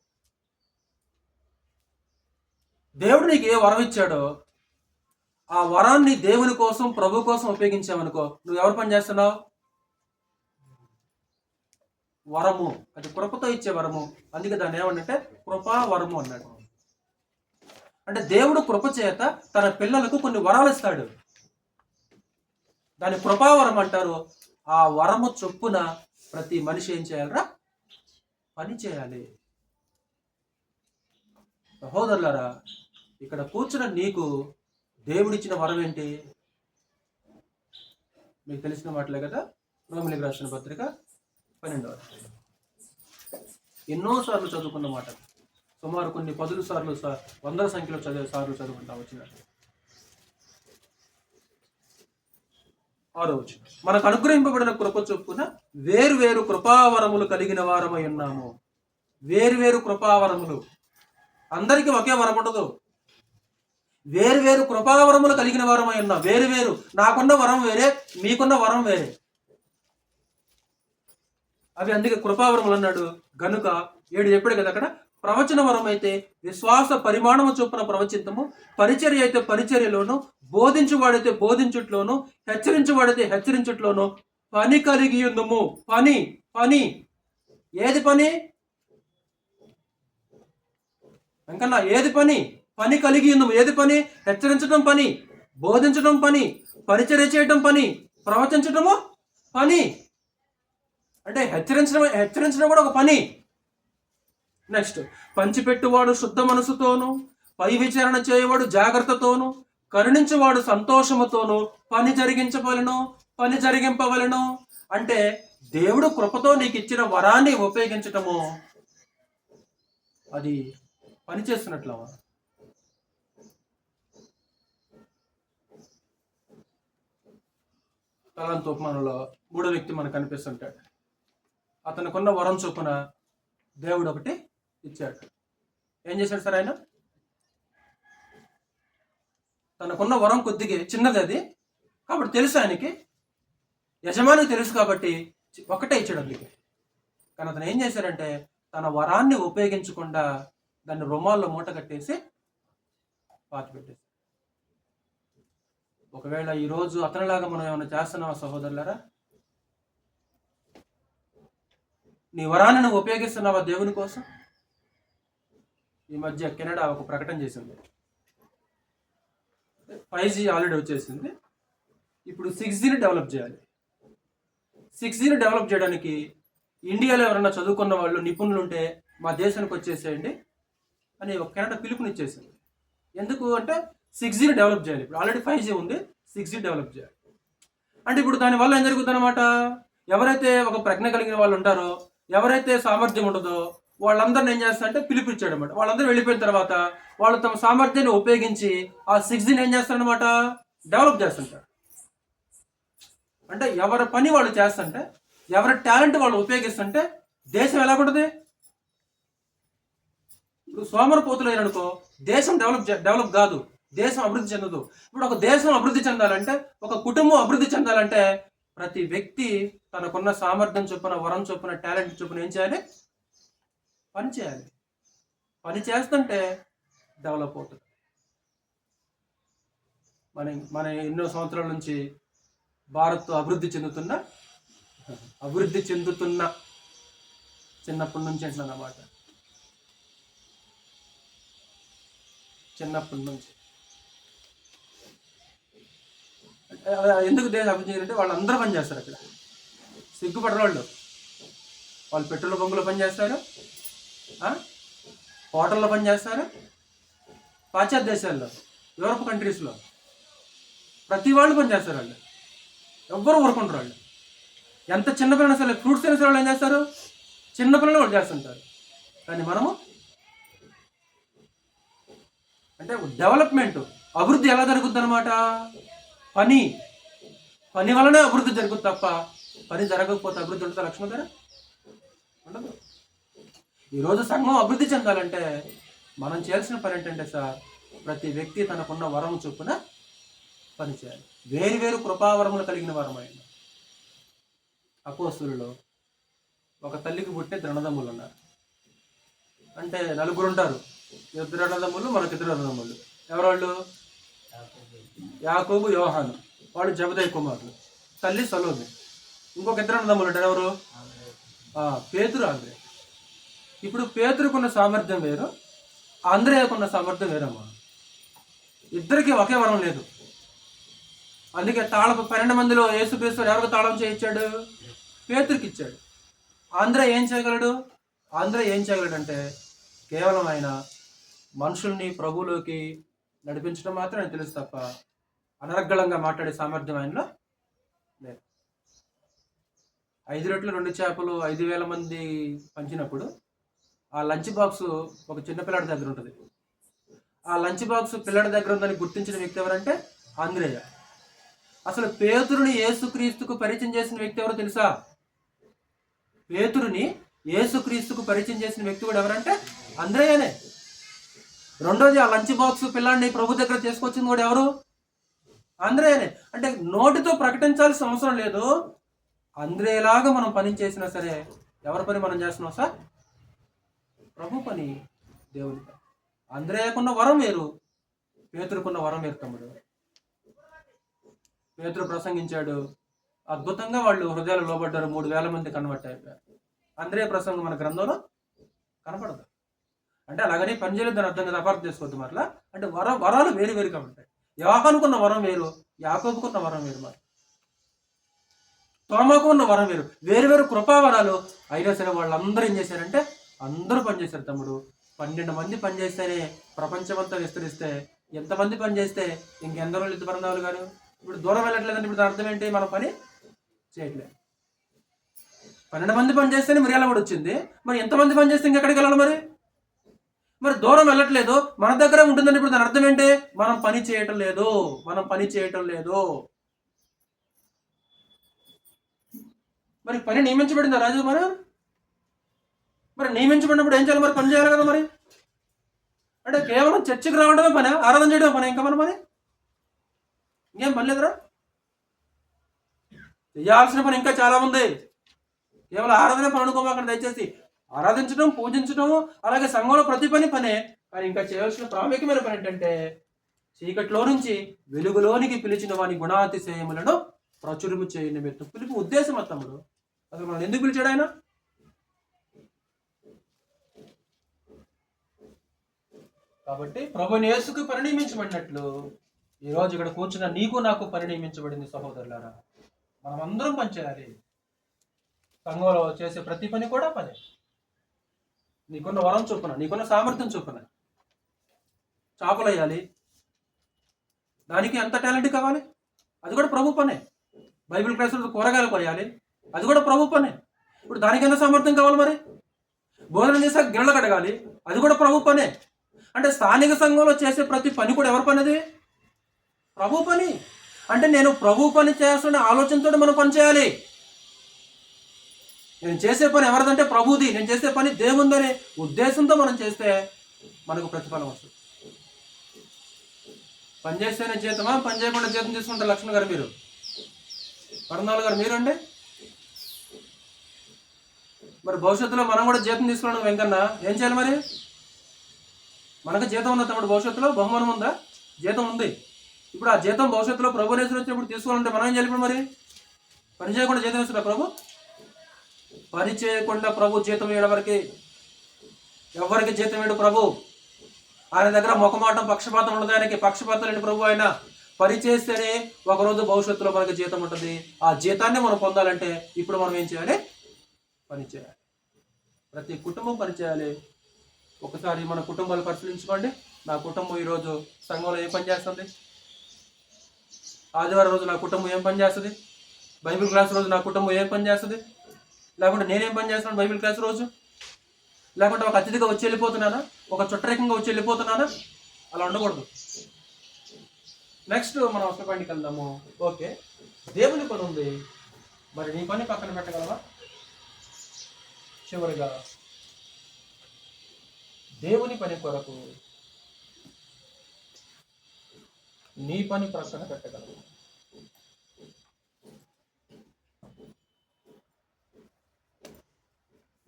దేవుడు నీకు ఏ వరం ఇచ్చాడో ఆ వరాన్ని దేవుని కోసం ప్రభు కోసం ఉపయోగించావనుకో నువ్వు ఎవరు పని చేస్తున్నావు? వరము. అది కృపతో ఇచ్చే వరము. అందుకే దాన్ని ఏమన్నంటే కృపా వరము అన్నాడు. అంటే దేవుడు కృప చేత తన పిల్లలకు కొన్ని వరాలు ఇస్తాడు. దాని కృపావరం అంటారు. ఆ వరము చొప్పున ప్రతి మనిషి ఏం చేయాలరా? పని చేయాలి. సహోదరులారా, ఇక్కడ కూర్చున్న నీకు దేవుడిచ్చిన వరం ఏంటి? మీకు తెలిసిన మాటలే కదా. రోమిలికి రాసిన పత్రిక 12వ అధ్యాయం. ఎన్నోసార్లు చదువుకున్న మాట. సుమారు కొన్ని 10 సార్లు 100 సంఖ్యలో సార్లు చదువుకుంటా వచ్చినట్టు. 6వ వచనం. మనకు అనుగ్రహింపబడిన కృప చొప్పున వేరు వేరు కృపావరములు కలిగిన వారమై ఉన్నాము. వేరు వేరు కృపావరములు. అందరికీ ఒకే వరం ఉండదు. వేరు వేరు కృపావరములు కలిగిన వారమై ఉన్నాం. వేరు వేరు. నాకున్న వరం వేరే, మీకున్న వరం వేరే. అవి అందుకే కృపావరములు అన్నాడు. గనుక 7 చెప్పాడు కదా అక్కడ. ప్రవచన వరం అయితే విశ్వాస పరిమాణము చొప్పున ప్రవచింతము, పరిచర్య అయితే పరిచర్యలోను, బోధించువాడైతే బోధించుట్లోను, హెచ్చరించువాడైతే హెచ్చరించుట్లోను పని కలిగి ఉందము. పని పని ఏది పని? ఇంకన్నా ఏది పని? పని కలిగి ఉందము. ఏది పని? హెచ్చరించడం పని, బోధించడం పని, పరిచర్య చేయడం పని, ప్రవచించడము పని. అంటే హెచ్చరించడం కూడా ఒక పని. నెక్స్ట్, పంచిపెట్టువాడు శుద్ధ మనసుతోను, పై విచారణ చేయవాడు జాగ్రత్తతోను, కరుణించేవాడు సంతోషముతోను పని జరిగింపవలను. అంటే దేవుడు కృపతో నీకు ఇచ్చిన వరాన్ని ఉపయోగించటము అది పని చేస్తున్నట్లు. తలాంతు ఉపమానంలో 3వ వ్యక్తి మనకు కనిపిస్తుంటాడు. అతనికున్న వరం చొప్పున దేవుడు ఒకటి ఇచ్చాడు. ఏం చేశాడు సార్ ఆయన? తనకున్న వరం కొద్దిగా చిన్నది అది కాబట్టి తెలుసు ఆయనకి, యజమానికి తెలుసు కాబట్టి ఒకటే ఇచ్చాడు అందుకే. కానీ అతను ఏం చేశాడంటే తన వరాన్ని ఉపయోగించకుండా దాన్ని రుమాల్లో మూట కట్టేసి పాతిపెట్టేసి. ఒకవేళ ఈరోజు అతనిలాగా మనం ఏమైనా చేస్తున్నామా సహోదరులారా? నీ వరాన్ని నువ్వు ఉపయోగిస్తున్నావా దేవుని కోసం? ఈ మధ్య కెనడా ఒక ప్రకటన చేసింది. 5G ఆల్రెడీ వచ్చేసింది, ఇప్పుడు 6Gని డెవలప్ చేయాలి. 6Gని డెవలప్ చేయడానికి ఇండియాలో ఎవరన్నా చదువుకున్న వాళ్ళు నిపుణులు ఉంటే మా దేశానికి వచ్చేసేయండి అని ఒక కెనడా పిలుపునిచ్చేసింది. ఎందుకు అంటే 6Gని డెవలప్ చేయాలి. ఇప్పుడు ఆల్రెడీ 5G ఉంది, 6G డెవలప్ చేయాలి. అంటే ఇప్పుడు దానివల్ల ఏం జరుగుతుంది అనమాట, ఎవరైతే ఒక ప్రజ్ఞ కలిగిన వాళ్ళు ఉంటారో, ఎవరైతే సామర్థ్యం ఉండదో వాళ్ళందరిని ఏం చేస్తారంటే పిలిపించాడు అనమాట. వాళ్ళందరూ వెళ్ళిపోయిన తర్వాత వాళ్ళు తమ సామర్థ్యాన్ని ఉపయోగించి ఆ 6Gని ఏం చేస్తారనమాట, డెవలప్ చేస్తుంటారు. అంటే ఎవరి పని వాళ్ళు చేస్తుంటే, ఎవరి టాలెంట్ వాళ్ళు ఉపయోగిస్తుంటే దేశం ఎలా ఉంటుంది? ఇప్పుడు సోమరపోతులు అయిననుకో దేశం డెవలప్ కాదు, దేశం అభివృద్ధి చెందదు. ఇప్పుడు ఒక దేశం అభివృద్ధి చెందాలంటే, ఒక కుటుంబం అభివృద్ధి చెందాలంటే ప్రతి వ్యక్తి తనకున్న సామర్థ్యం చొప్పున, వరం చొప్పున, టాలెంట్ చొప్పున ఏం చేయాలి? పని చేయాలి. పని చేస్తుంటే డెవలప్ అవుతుంది. మన ఎన్నో సంవత్సరాల నుంచి భారత్ అభివృద్ధి చెందుతున్న చిన్నప్పటి నుంచి అంటున్నానమాట, చిన్నప్పటి నుంచి. ఎందుకు దేశం అభివృద్ధి చేయాలంటే వాళ్ళందరూ పని చేస్తారు. అక్కడ సిగ్గుపడరు వాళ్ళు పెట్రోల్ బంకులో పనిచేస్తారు, హోటల్లో పనిచేస్తారు. పాశ్చాత్య దేశాల్లో, యూరోప్ కంట్రీస్లో ప్రతి వాళ్ళు పనిచేస్తారు. వాళ్ళు ఎవ్వరు ఊరుకుంటారు. వాళ్ళు ఎంత చిన్నపిల్లలు అసలు ఫ్రూట్స్ తినేసే వాళ్ళు ఏం చేస్తారు, చిన్నపిల్లలు వాళ్ళు చేస్తుంటారు. కానీ మనము అంటే డెవలప్మెంట్, అభివృద్ధి ఎలా జరుగుద్ది అనమాట, పని వలనే అభివృద్ధి జరుగుతుంది తప్ప పని జరగకపోతే అభివృద్ధి ఉంటుంది లక్ష్మణ గారు? ఉండదు. ఈరోజు సంఘం అభివృద్ధి చెందాలంటే మనం చేయాల్సిన పని ఏంటంటే సార్, ప్రతి వ్యక్తి తనకున్న వరం చొప్పున పని చేయాలి. వేరు కృపావరములు కలిగిన వరం ఆయన. అపోస్తులలో ఒక తల్లికి పుట్టే ద్రణదమ్ములు ఉన్నారు. అంటే నలుగురు ఉంటారు, ఇద్దరు అన్నదమ్ములు, మనకిద్దరు అన్నదమ్ములు. ఎవరాళ్ళు? యాకోబు, యోహాను, వాళ్ళు జబదయి కుమారులు. తల్లి సలోమి. ఇంకొక ఇద్దరు అన్నదమ్ములు ఉంటారు. ఎవరు? పేతురు, ఆంద్రే. ఇప్పుడు పేతురుకున్న సామర్థ్యం వేరు, ఆంద్రేయకున్న సామర్థ్యం వేరమ్మా. ఇద్దరికి ఒకే వరం లేదు. అందుకే 12 మందిలో యేసుక్రీస్తు ఎవరికి తాళం చేయించాడు? పేతురికి ఇచ్చాడు. ఆంధ్ర ఏం చేయగలడు అంటే కేవలం ఆయన మనుషుల్ని ప్రభువులోకి నడిపించడం మాత్రమే తెలుసు తప్ప అనర్గళంగా మాట్లాడే సామర్థ్యం ఆయనలో లేదు. 5 రొట్టెలు 2 చేపలు 5,000 మంది పంచినప్పుడు ఆ లంచ్ బాక్స్ ఒక చిన్నపిల్లాడి దగ్గర ఉంటుంది. ఆ లంచ్ బాక్స్ పిల్లాడి దగ్గర ఉందని గుర్తించిన వ్యక్తి ఎవరంటే ఆంద్రేయ. అసలు పేతురుని యేసుక్రీస్తుకు పరిచయం చేసిన వ్యక్తి ఎవరో తెలుసా? పేతురుని యేసుక్రీస్తుకు పరిచయం చేసిన వ్యక్తి కూడా ఎవరంటే ఆంద్రేయనే. రెండోది, ఆ లంచ్ బాక్స్ పిల్లాడిని ప్రభు దగ్గర తీసుకొచ్చింది కూడా ఎవరు? ఆంద్రేయనే. అంటే నోటితో ప్రకటించాల్సిన అవసరం లేదు. ఆంద్రేయలాగా మనం పని చేసినా సరే, ఎవరి పని మనం చేస్తున్నాం సార్? ప్రభు పని, దేవుని పని. ఆంద్రేయకున్న వరం వేరు, పేతురుకున్న వరం వేరు తమ్ముడు. పేతురు ప్రసంగించాడు, అద్భుతంగా వాళ్ళు హృదయాలు లోబడ్డారు, 3,000 మంది కన్వర్ట్ అయిపోయారు. ఆంద్రేయ ప్రసంగం మన గ్రంథంలో కనపడదు. అంటే అలాగని పని చేయలేదు దాని అర్థం కదా, అపార్థం చేసుకోవద్దు. మరలా అంటే వరాలు వేరుగా ఉంటాయి. యోహానుకున్న వరం వేరు, యాకోబుకున్న వరం వేరు, మరి తోమాకు ఉన్న వరం వేరు. వేరు కృపావరాలు. అయినా సరే వాళ్ళందరూ ఏం చేశారంటే అందరూ పనిచేశారు తమ్ముడు. 12 మంది పనిచేస్తేనే ప్రపంచమంతా విస్తరిస్తే ఎంతమంది పనిచేస్తే ఇంకెందరో లేదు బృందాలు గారు. ఇప్పుడు దూరం వెళ్ళట్లేదంటే ఇప్పుడు అర్థం ఏంటి? మనం పని చేయట్లేదు. 12 మంది పని చేస్తేనే మిర్యాల కూడా వచ్చింది. మరి ఎంతమంది పని చేస్తే ఇంకెక్కడికి వెళ్ళాలి? మరి దూరం వెళ్ళట్లేదు, మన దగ్గర ఉంటుందని ఇప్పుడు దాని అర్థం ఏంటి? మనం పని చేయటం లేదు. మరి పని నియమించబడిందా రాజు? మరి నియమించబడినప్పుడు ఏం చేయాలి? మరి పని చేయాలి కదా. మరి అంటే కేవలం చర్చికి రావడమే పని, ఆరాధన చేయడమే పని, ఇంకా మన పని ఇంకేం పని లేదురా? చేయాల్సిన పని ఇంకా చాలా ఉంది. కేవలం ఆరాధన పని అనుకోమాకండి దయచేసి. ఆరాధించడం, పూజించడము, అలాగే సంఘంలో ప్రతి పనే. కానీ ఇంకా చేయాల్సిన ప్రాముఖ్యమైన పని ఏంటంటే చీకట్లో నుంచి వెలుగులోనికి పిలిచిన వాని గుణాతిశయములను ప్రచురము చేయని పిలుపు ఉద్దేశం తమ్ముడు. అసలు మనం ఎందుకు పిలిచాడు ఆయన? కాబట్టి ప్రభుని యేసుకు పరిణమించబడినట్లు ఈరోజు ఇక్కడ కూర్చున్న నీకు నాకు పరిణమించబడింది సహోదరులారా. మనం అందరం పనిచేయాలి. సంఘంలో చేసే ప్రతి పని కూడా పని. నీకున్న వరం చొప్పున, నీకున్న సామర్థ్యం చొప్పున చాపలు వేయాలి, దానికి ఎంత టాలెంట్ కావాలి, అది కూడా ప్రభు పనే. బైబిల్ క్లాసులు కూరగాయలు పోయాలి, అది కూడా ప్రభు పనే. ఇప్పుడు దానికి ఎంత సామర్థ్యం కావాలి మరి? భోజనం చేసాక గిన్నెలు కడగాలి, అది కూడా ప్రభు పనే. అంటే స్థానిక సంఘంలో చేసే ప్రతి పని కూడా ఎవరి పనిది? ప్రభు పని. అంటే నేను ప్రభు పని చేస్తున్న ఆలోచనతో మనం పని చేయాలి. నేను చేసే పని ఎవరిదంటే ప్రభుది, నేను చేసే పని దేవుందనే ఉద్దేశంతో మనం చేస్తే మనకు ప్రతిఫలం వస్తుంది. పని చేస్తేనే జీతమా, పని చేయకుండా జీతం తీసుకుంటారు లక్ష్మణ్ గారు మీరు, పరనాలు గారు మీరండి. మరి భవిష్యత్తులో మనం కూడా జీతం తీసుకున్నాం వెంకన్న, ఏం చేయాలి మరి? మనకు జీతం ఉందా తమ్ముడు? భవిష్యత్తులో బహుమానం ఉందా? జీతం ఉంది. ఇప్పుడు ఆ జీతం భవిష్యత్తులో ప్రభు నేసిన వచ్చినప్పుడు తీసుకోవాలంటే మనం ఏం చేయాలి మరి? పని చేయకుండా జీతం ఇస్తున్నా ప్రభు? పని చేయకుండా ప్రభు జీతం వేయడం వరకు ఎవరికి జీతం వేయడు ప్రభు. ఆయన దగ్గర ముఖమాటం పక్షపాతం ఉండదు. ఆయనకి పక్షపాతం లేని ప్రభు. ఆయన పని చేస్తేనే ఒకరోజు భవిష్యత్తులో మనకి జీతం ఉంటుంది. ఆ జీతాన్ని మనం పొందాలంటే ఇప్పుడు మనం ఏం చేయాలి? పని చేయాలి. ప్రతి కుటుంబం పని చేయాలి. ఒకసారి మన కుటుంబాలు పరిశీలించుకోండి. నా కుటుంబం ఈరోజు సంఘంలో ఏం పని చేస్తుంది? ఆదివారం రోజు నా కుటుంబం ఏం పని చేస్తుంది? బైబిల్ క్లాస్ రోజు నా కుటుంబం ఏం పని చేస్తుంది? లేకుంటే నేనేం పని చేస్తున్నాను బైబిల్ క్లాస్ రోజు? లేకుంటే ఒక అతిథిగా వచ్చి వెళ్ళిపోతున్నానా? ఒక చుట్టరికంగా వచ్చి వెళ్ళిపోతున్నానా? అలా ఉండకూడదు. నెక్స్ట్ మనం అసలు పనికి వెళ్దాము. ఓకే, దేవుని పని ఉంది, మరి నీ పని పక్కన పెట్టగలవా? చివరిగా దేవుని పని కొరకు నీ పని ప్రక్కన పెట్టగలవు.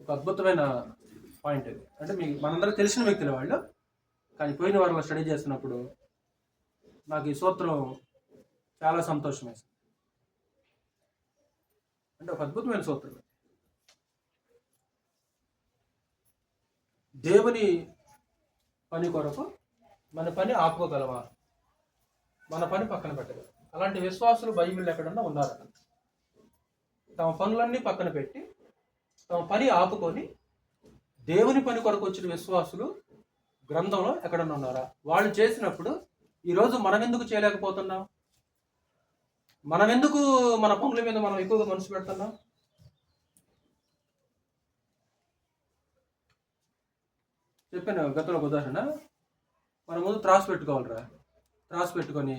ఒక అద్భుతమైన పాయింట్ ఇది. అంటే మనందరికి తెలిసిన వ్యక్తులు వాళ్ళు, కానీ పోయిన వారంలో స్టడీ చేస్తున్నప్పుడు నాకు ఈ సూత్రం చాలా సంతోషం వేసింది. అంటే ఒక అద్భుతమైన సూత్రం. దేవుని పని కొరకు మన పని ఆపుకోగలవా? మన పని పక్కన పెట్టగలవా? అలాంటి విశ్వాసులు బైబిల్ ఎక్కడన్నా ఉన్నారట. తమ పనులన్నీ పక్కన పెట్టి తమ పని ఆపుకొని దేవుని పని కొరకు వచ్చిన విశ్వాసులు గ్రంథంలో ఎక్కడన్నా ఉన్నారా? వాళ్ళు చేసినప్పుడు ఈరోజు మనం ఎందుకు చేయలేకపోతున్నాం? మనం ఎందుకు మన పనుల మీద మనం ఎక్కువగా మనసు పెడుతున్నాం? చెప్పాను గతంలో ఒక ఉదాహరణ. మన ముందు త్రాసు పెట్టుకోవాలిరా. త్రాసు పెట్టుకొని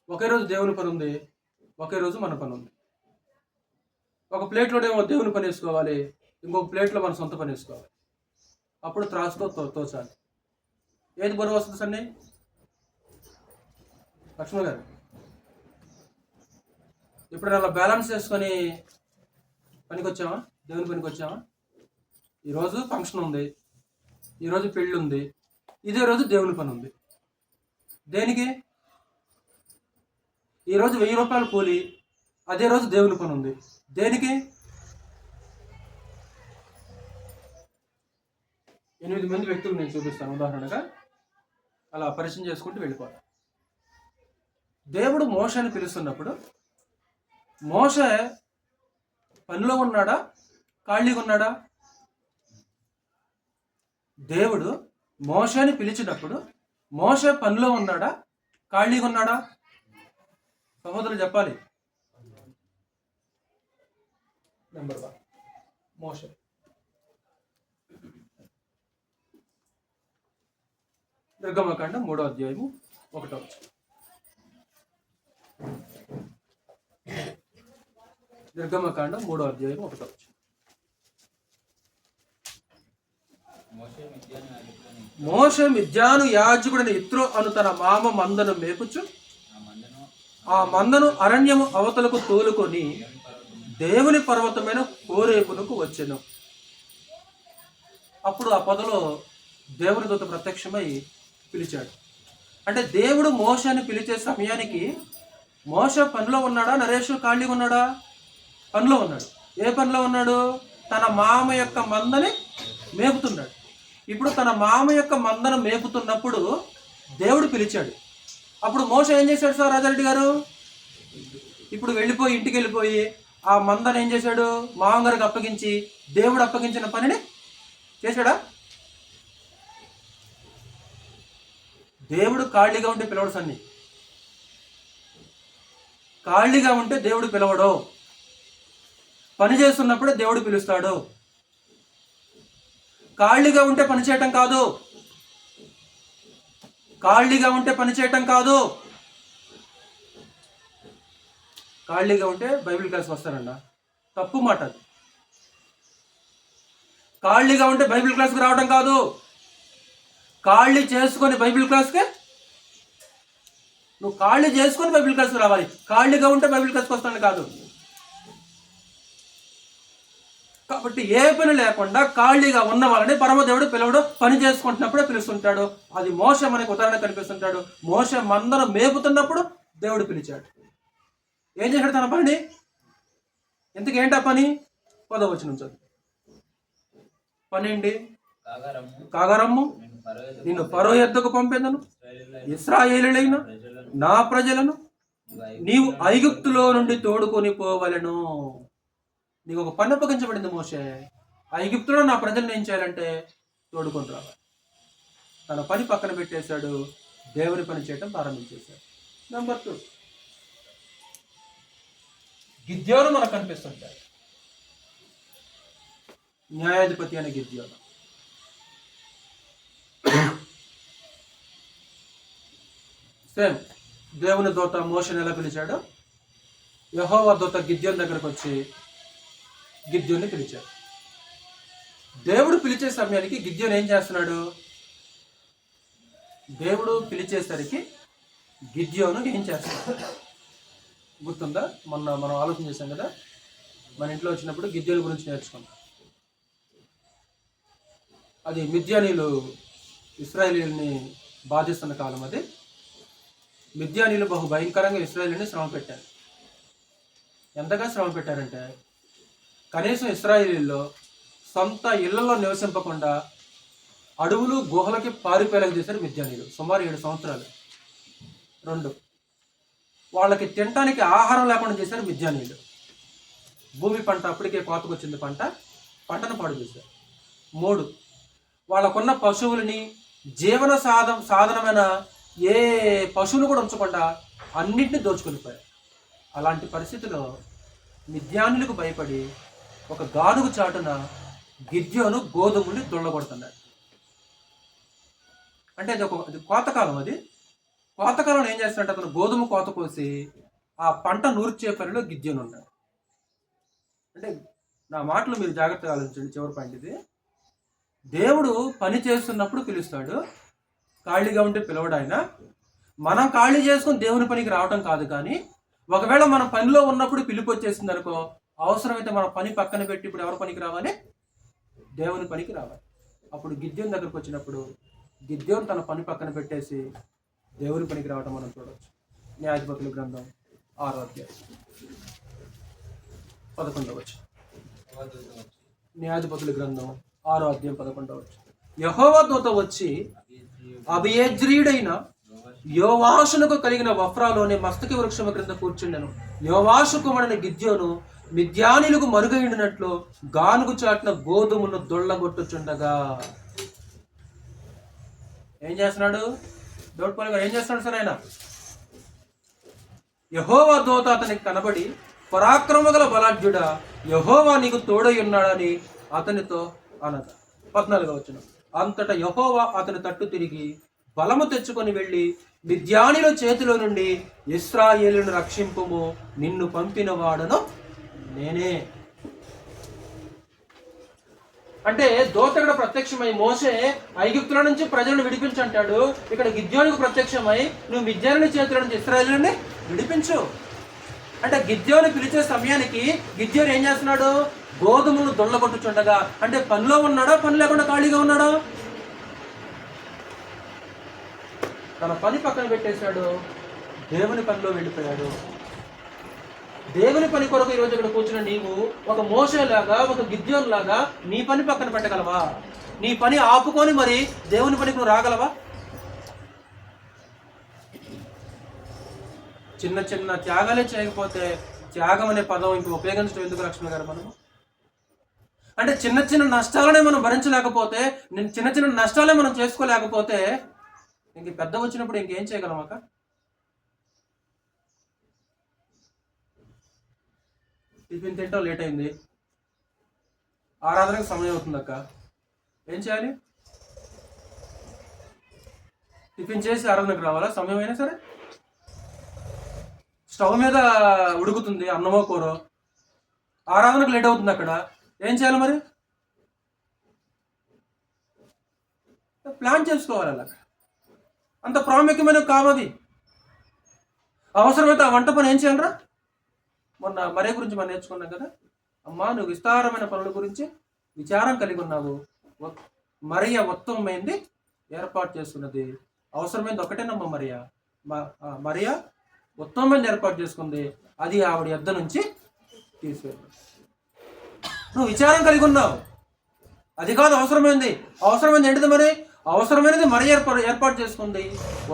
ఒకే రోజు దేవుని పని ఉంది, ఒకే రోజు మన పని ఉంది. ఒక ప్లేట్లో ఏమో దేవుని పని వేసుకోవాలి, ఇంకొక ప్లేట్లో మన సొంత పని వేసుకోవాలి. అప్పుడు త్రాసుతో తోచాలి. ఏది బరువు వస్తుంది సండి? లక్ష్మణ్ గారు ఎప్పుడైనా అలా బ్యాలెన్స్ చేసుకొని పనికి వచ్చామా? దేవుని పనికి వచ్చామా? ఈరోజు ఫంక్షన్ ఉంది, ఈరోజు పెళ్ళి ఉంది, ఇదే రోజు దేవుని పని ఉంది. దేనికి? ఈరోజు 1000 రూపాయలు కూలి, అదే రోజు దేవుని పని ఉంది. దేనికి? 8 మంది వ్యక్తులు నేను చూపిస్తాను ఉదాహరణగా. అలా పరిచయం చేసుకుంటూ వెళ్ళిపోవాలి. దేవుడు మోషేని పిలుస్తున్నప్పుడు మోషే పనిలో ఉన్నాడా, ఖాళీగా ఉన్నాడా? దేవుడు మోషేని పిలిచినప్పుడు మోషే పనిలో ఉన్నాడా, ఖాళీగా ఉన్నాడా? సహోదరులు చెప్పాలి. నెంబర్ 1 మోషే. నిర్గమకాండం 3వ అధ్యాయము 1వ వచనం. నిర్గమకాండం 3వ అధ్యాయం 1వ వచనం. మోషే మిద్యాను యాజకుడిని ఇత్రో అను తన మామ మందను మేపుచు ఆ మందను అరణ్యము అవతలకు తోలుకొని దేవుని పర్వతమైన హోరేబునకు వచ్చెను. అప్పుడు ఆ పొదలో దేవుని దూత ప్రత్యక్షమై పిలిచాడు. అంటే దేవుడు మోషేని పిలిచే సమయానికి మోషే పనిలో ఉన్నాడా, నరేష్ ఖాళీగా ఉన్నాడా? పనిలో ఉన్నాడు. ఏ పనిలో ఉన్నాడు? తన మామ యొక్క మందని మేపుతున్నాడు. ఇప్పుడు తన మామ యొక్క మందను మేపుతున్నప్పుడు దేవుడు పిలిచాడు. అప్పుడు మోషే ఏం చేశాడు సార్ రాజారెడ్డి గారు? ఇప్పుడు ఇంటికి వెళ్ళిపోయి ఆ మందను ఏం చేశాడు? మామగారికి అప్పగించి దేవుడు అప్పగించిన పనిని చేశాడా? దేవుడు ఖాళీగా ఉంటే పిలవడు సన్ని. ఖాళీగా ఉంటే దేవుడు పిలవడు. పని చేస్తున్నప్పుడే దేవుడు పిలుస్తాడు. ఖాళీగా ఉంటే పని చేయటం కాదు. ఖాళీగా ఉంటే పని చేయటం కాదు. ఖాళీగా ఉంటే బైబిల్ క్లాస్కి వస్తారన్న, తప్పు మాట అది. ఖాళీగా ఉంటే బైబిల్ క్లాస్కి రావడం కాదు. ఖాళీ చేసుకొని బైబిల్ క్లాస్కి నువ్వు ఖాళీ చేసుకొని బైబిల్ క్లాస్కి రావాలి. ఖాళీగా ఉంటే బైబిల్ క్లాస్కి వస్తాను కాదు. కాబట్టి ఏ పని లేకుండా ఖాళీగా ఉన్న వాళ్ళని పరమదేవుడు పిలవడు. పని చేసుకుంటున్నప్పుడే పిలుస్తుంటాడు. అది మోషే మనకు ఉదాహరణ కనిపిస్తుంటాడు. మోషే మందను మేపుతున్నప్పుడు దేవుడు పిలిచాడు. ఏం చేశాడు తన పని? ఇంతకు ఏంటా పని? 10వ వచనం చదువు. పని ఏంటి? కాగరమ్ము, నిన్ను ఫరో యొద్దకు పంపేదను, ఇశ్రాయేలీయులైన నా ప్రజలను నీవు ఐగుప్తులో నుండి తోడుకొని పోవలెను. నీకు ఒక పని అప్పగించబడింది మోషే. ఐగుప్తులో నా ప్రజలను ఏం చేయాలంటే తోడుకొని రావాలి. తన పని పక్కన పెట్టేశాడు. దేవుని పని చేయడం ప్రారంభించేశాడు. నెంబర్ 2, గిద్యోను మనకు కనిపిస్తుంటాడు. న్యాయాధిపతి అనే గిద్యోను. సేమ్ దేవుని దూత మోషేని ఎలా పిలిచాడో యెహోవా దూత గిద్యోను దగ్గరకు వచ్చి గిద్యోన్ని పిలిచాడు. దేవుడు పిలిచే సమయానికి గిద్యోను ఏం చేస్తున్నాడు? దేవుడు పిలిచేసరికి గిద్యోను ఏం చేస్తున్నాడు గుర్తుందా? మనం ఆలోచన చేశాం కదా, మన ఇంట్లో వచ్చినప్పుడు గిద్యోను గురించి నేర్చుకున్నాం. అది మిద్యానీయులు ఇశ్రాయేలీయుల్ని బాధిస్తున్న కాలం. అది మిద్యానీయులు బహు భయంకరంగా ఇశ్రాయేలీయుల్ని శ్రమ పెట్టారు. ఎంతగా శ్రమ పెట్టారంటే కనీసం ఇశ్రాయేలీయుల్లో సొంత ఇళ్లలో నివసింపకుండా అడవులు గుహలకి పారిపోయేలాగా చేశారు మిద్యానీయులు. సుమారు 7 సంవత్సరాలు. 2, వాళ్ళకి తినటానికి ఆహారం లేకుండా చేశారు మిద్యానీయులు. భూమి పంట అప్పటికే కోతకొచ్చింది, పంటను పాడు చేశారు. 3, వాళ్ళకున్న పశువులని జీవన సాధనమైన ఏ పశువులు కూడా ఉంచకుండా అన్నింటినీ దోచుకొనిపోయారు. అలాంటి పరిస్థితిలో మిద్యానీయులకు భయపడి ఒక గానుగు చాటున గిద్యోను గోధుమల్ని దొళ్ళగొడుతున్నాడు. అంటే అది కోతకాలం. అది కోతకాలంలో ఏం చేస్తాడంటే అతను గోధుమ కోత కోసి ఆ పంట నూర్చే పనిలో గిద్యోను ఉన్నాడు. అంటే నా మాటలు మీరు జాగ్రత్తగా ఆలోచించండి. చివరి పాయింట్ ఇది. దేవుడు పని చేస్తున్నప్పుడు పిలుస్తాడు. ఖాళీగా ఉంటే పిలవడు ఆయన. మనం ఖాళీ చేసుకుని దేవుని పనికి రావటం కాదు. కానీ ఒకవేళ మనం పనిలో ఉన్నప్పుడు పిలుపు వచ్చేసింది అనుకో, అవసరమైతే మన పని పక్కన పెట్టి ఇప్పుడు ఎవరి పనికి రావాలి? దేవుని పనికి రావాలి. అప్పుడు గిద్యోను దగ్గరకు వచ్చినప్పుడు గిద్యోను తన పని పక్కన పెట్టేసి దేవుని పనికి రావటం మనం చూడవచ్చు. న్యాయాధిపతుల గ్రంథం 6వ అధ్యాయం 11వ వచనం. న్యాయాధిపతుల గ్రంథం 6వ అధ్యాయం 11వ వచనం. యెహోవా దూత వచ్చి అబియేజ్రీయుడైన యోవాషునకు కలిగిన వఫ్రాలోని మస్తకి వృక్షము క్రింద కూర్చుండెను. యోవాషు కుమారుడైన గిద్యోను మిద్యానీయులకు మరుగైనట్లు గానుగు చాటున గోధుమను దొళ్ళగొట్టుచుండగా ఏం చేస్తున్నాడు? దోడ్పల్లిగా ఏం చేస్తున్నాడు సార్ ఆయన? యెహోవా దూత అతనికి కనబడి, పరాక్రమగల బలాఢ్యుడా, యెహోవా నీకు తోడై ఉన్నాడని అతనితో అనగా. 14వ వచనం. అంతటా యెహోవా అతని తట్టు తిరిగి బలము తెచ్చుకొని వెళ్ళి మిద్యానీయుల చేతిలో నుండి ఇశ్రాయేలును రక్షింపుము, నిన్ను పంపిన వాడను నేనే. అంటే దూత ఇక్కడ ప్రత్యక్షమై మోషే ఐగుప్తుల నుంచి ప్రజలను విడిపించంటాడు. ఇక్కడ గిద్యోనుకు ప్రత్యక్షమై నువ్వు మిద్యానీయుల చేతిలో నుంచి ఇశ్రాయేలుని విడిపించు అంటే గిద్యోను పిలిచే సమయానికి గిద్యోను ఏం చేస్తున్నాడు? గోధుమలు దొళ్ళగొట్టుచుండగా. అంటే పనిలో ఉన్నాడా, పని లేకుండా ఖాళీగా ఉన్నాడా? తన పని పక్కన పెట్టేశాడు, దేవుని పనిలో వెళ్ళిపోయాడు. దేవుని పని కొరకు ఈరోజు ఇక్కడ కూర్చున్న నీవు ఒక మోషే లాగా, ఒక గిద్యోను లాగా నీ పని పక్కన పెట్టగలవా? నీ పని ఆపుకొని మరి దేవుని పనికి నువ్వు రాగలవా? చిన్న చిన్న త్యాగాలే చేయకపోతే త్యాగం అనే పదం ఇంక ఉపయోగించడం ఎందుకు లక్ష్మణ్ గారు? మనము అంటే చిన్న చిన్న నష్టాలనే మనం భరించలేకపోతే, చిన్న చిన్న నష్టాలే మనం చేసుకోలేకపోతే ఇంక పెద్ద వచ్చినప్పుడు ఇంకేం చేయగలం అక్క? టిఫిన్ తింటాం, లేట్ అయింది, ఆరాధనకు సమయం అవుతుంది అక్క, ఏం చేయాలి? టిఫిన్ చేసి ఆరాధనకు రావాలా? సమయం అయినా సరే స్టవ్ మీద ఉడుకుతుంది అన్నమో కూర, ఆరాధనకు లేట్ అవుతుంది, అక్కడ ఏం చేయాలి మరి? ప్లాన్ చేసుకోవాలి. అలా అంత ప్రాముఖ్యమైన కావది. అవసరమైతే ఆ వంట పని ఏం చేయాలరా? మొన్న మరే గురించి మనం నేర్చుకున్నాం కదా, అమ్మా నువ్వు విస్తారమైన పనుల గురించి విచారం కలిగి ఉన్నావు, మరియ ఉత్తమమైంది ఏర్పాటు చేసుకున్నది. అవసరమైంది ఒకటేనమ్మా మరియ ఉత్తమమైంది ఏర్పాటు చేసుకుంది, అది ఆవిడ యొద్ద నుంచి తీసివేయాలి. నువ్వు విచారం కలిగి ఉన్నావు, అది కాదు అవసరమైంది. అవసరమైంది ఏంటిది మరి? అవసరమైనది మరి ఏర్పాటు చేసుకుంది,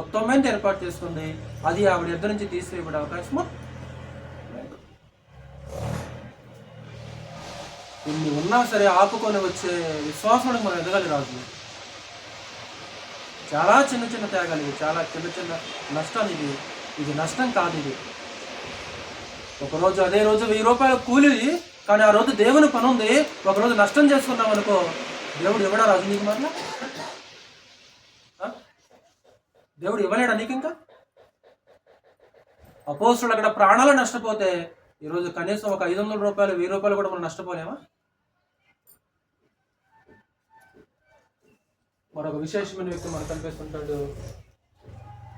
ఉత్తమమైనది ఏర్పాటు చేసుకుంది, అది ఆవిడ యొద్ద నుంచి తీసివేయబడే అవకాశము. ఇన్ని ఉన్నా సరే ఆపుకొని వచ్చే విశ్వాసానికి మనం ఎదగాలి రాజు. చాలా చిన్న చిన్న త్యాగాలు ఇవి, చాలా చిన్న చిన్న నష్టాలు ఇవి. ఇది నష్టం కాదు, ఇది ఒకరోజు అదే రోజు 1000 రూపాయల కూలి, కానీ ఆ రోజు దేవుని పని ఉంది, ఒకరోజు నష్టం చేసుకున్నాం అనుకో, దేవుడు ఇవ్వడా రాజు నీకు? మరలా దేవుడు ఇవ్వలేడా నీకు? ఇంకా అపోస్తులు అక్కడ ప్రాణాలు నష్టపోతే ఈరోజు కనీసం ఒక 500 రూపాయలు 1000 రూపాయలు కూడా మనం నష్టపోలేమా? మరొక విశేషమైన వ్యక్తి మనకు కనిపిస్తుంటాడు,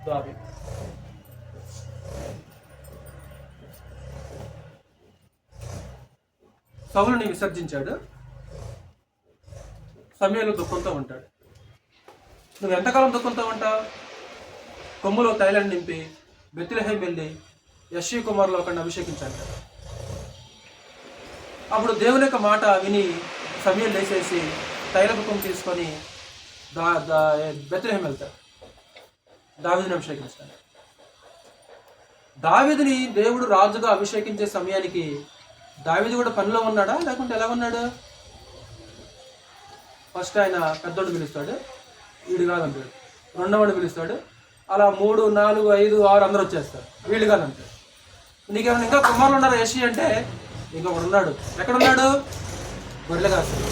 దావీదు. సౌలుని విసర్జించాడు, సమయంలో దుఃఖంతో ఉంటాడు. నువ్వు ఎంతకాలం దుఃఖంతో ఉంటావు? కొమ్ములో తైలం నింపి బెత్లెహేం వెళ్ళి యెష్షయి కుమారులో ఒకరిని అభిషేకించాడు. అప్పుడు దేవుని యొక్క మాట విని సమయం లేచేసి తైలపు కొమ్ము తీసుకొని బెత్లెహేం వెళ్తాడు, దావీదుని అభిషేకించాడు. దావీదుని దేవుడు రాజుగా అభిషేకించే సమయానికి దావీదు కూడా పనిలో ఉన్నాడా, లేకుంటే ఎలా ఉన్నాడు? ఫస్ట్ ఆయన పెద్దోడు పిలుస్తాడు, వీడు కాదంటాడు. రెండోవాడు పిలుస్తాడు, అలా 3, 4, 5, 6 అందరూ వచ్చేస్తారు, వీళ్ళు కాదంటాడు. నీకేమైనా ఇంకా కుమారులు ఉన్నారు యెష్షయి అంటే? ఇంకొకడు ఉన్నాడు. ఎక్కడున్నాడు? గొర్రెలు కాస్తాడు,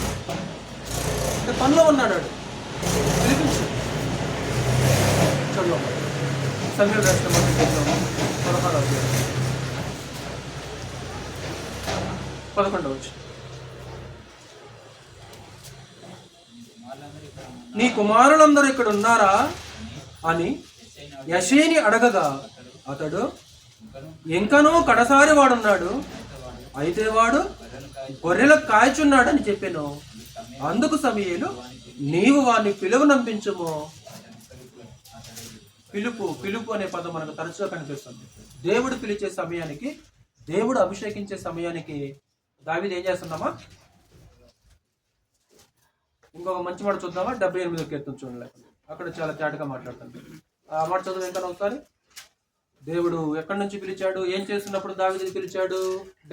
అంటే పనిలో ఉన్నాడు. పిలిపించు. చదువు సమీర్ రాష్ట్ర 11 నీ కుమారులందరూ ఇక్కడ ఉన్నారా అని యెష్షయిని అడగగా అతడు, ఇంకనూ కడసారి వాడున్నాడు, అయితే వాడు గొర్రెలకు కాయచున్నాడని చెప్పాను. అందుకు సమూయేలు, నీవు వాడిని పిలువనంపించుము. పిలుపు అనే పదం మనకు తరచుగా కనిపిస్తుంది. దేవుడు పిలిచే సమయానికి, దేవుడు అభిషేకించే సమయానికి దావీదు ఏం చేస్తున్నామా? ఇంకొక మంచి మాట చూద్దామా? 78వ కీర్తన చూడండి, అక్కడ చాలా తేటగా మాట్లాడుతుంది. ఆ మాట చదువు ఇంకా ఒకసారి. దేవుడు ఎక్కడి నుంచి పిలిచాడు, ఏం చేస్తున్నప్పుడు దావీదుని పిలిచాడు?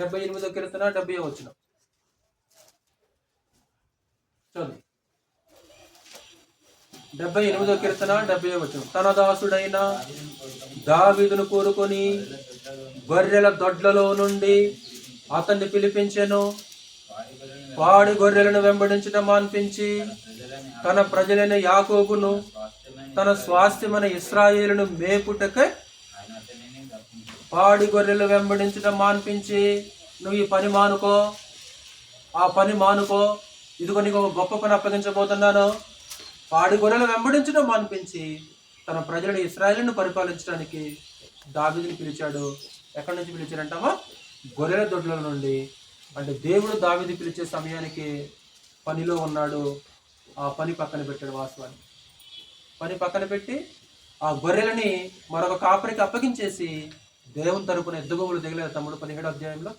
78వ కీర్తన 70వ వచనం చదువు. 78వ కీర్తన 70వ వచనం. తన దాసుడైన దావీదును కోరుకొని గొర్రెల దొడ్లలో నుండి అతన్ని పిలిపించెను. వాడి గొర్రెలను వెంబడించడం మాన్పించి తన ప్రజలైన యాకోబును, తన స్వాస్థ్యమైన ఇశ్రాయేలును మేపుటకై వాడి గొర్రెలు వెంబడించడం మాన్పించి, నువ్వు ఈ పని మానుకో, ఆ పని మానుకో, ఇదిగో నీకు ఒక గొప్ప పని అప్పగించబోతున్నాను. వాడి గొర్రెలు వెంబడించడం మాన్పించి తన ప్రజలను ఇశ్రాయేలును పరిపాలించడానికి దావీదుని పిలిచాడు. ఎక్కడి నుంచి పిలిచారంటామా? గొర్రెల దొడ్ల నుండి. అంటే దేవుడు దావీదు పిలిచే సమయానికి పనిలో ఉన్నాడు. ఆ పని పక్కన పెట్టాడు. వాస్తవాన్ని పని పక్కన పెట్టి ఆ గొర్రెలని మరొక కాపరికి అప్పగించేసి దేవుని తరపున ఎద్దుగోవులు దిగలేదు. తమ్ముడు 17వ అధ్యాయంలో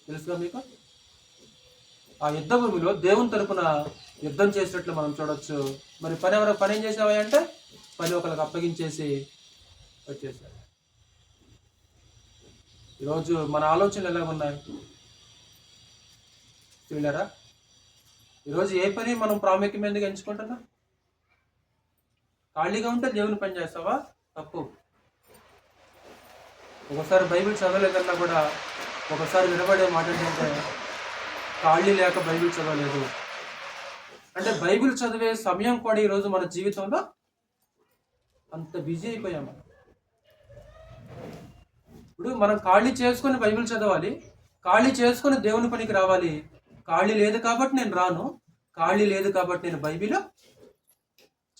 తెలుసుగా మీకు. ఆ యుద్ధ భూమిలో దేవుని తరపున యుద్ధం చేసినట్లు మనం చూడొచ్చు. మరి పని ఏం చేసావా అంటే పని ఒకరికి అప్పగించేసి వచ్చేసాడు. ఈరోజు మన ఆలోచనలు ఎలా ఉన్నాయి స్త్రీలరా? ఈరోజు ఏ పని మనం ప్రాముఖ్యం ఎందుకు ఎంచుకుంటున్నాం? ఖాళీగా ఉంటే దేవుని పని చేస్తావా? తప్పు. ఒకసారి బైబిల్ చదవలేదన్నా కూడా ఒకసారి వినబడే మాట ఏంటంటే ఖాళీ లేక బైబిల్ చదవలేదు అంటే బైబిల్ చదివే సమయం కూడా ఈరోజు మన జీవితంలో అంత బిజీ అయిపోయాము. ఇప్పుడు మనం ఖాళీ చేసుకొని బైబిల్ చదవాలి, ఖాళీ చేసుకొని దేవుని పనికి రావాలి. ఖాళీ లేదు కాబట్టి నేను రాను, ఖాళీ లేదు కాబట్టి నేను బైబిల్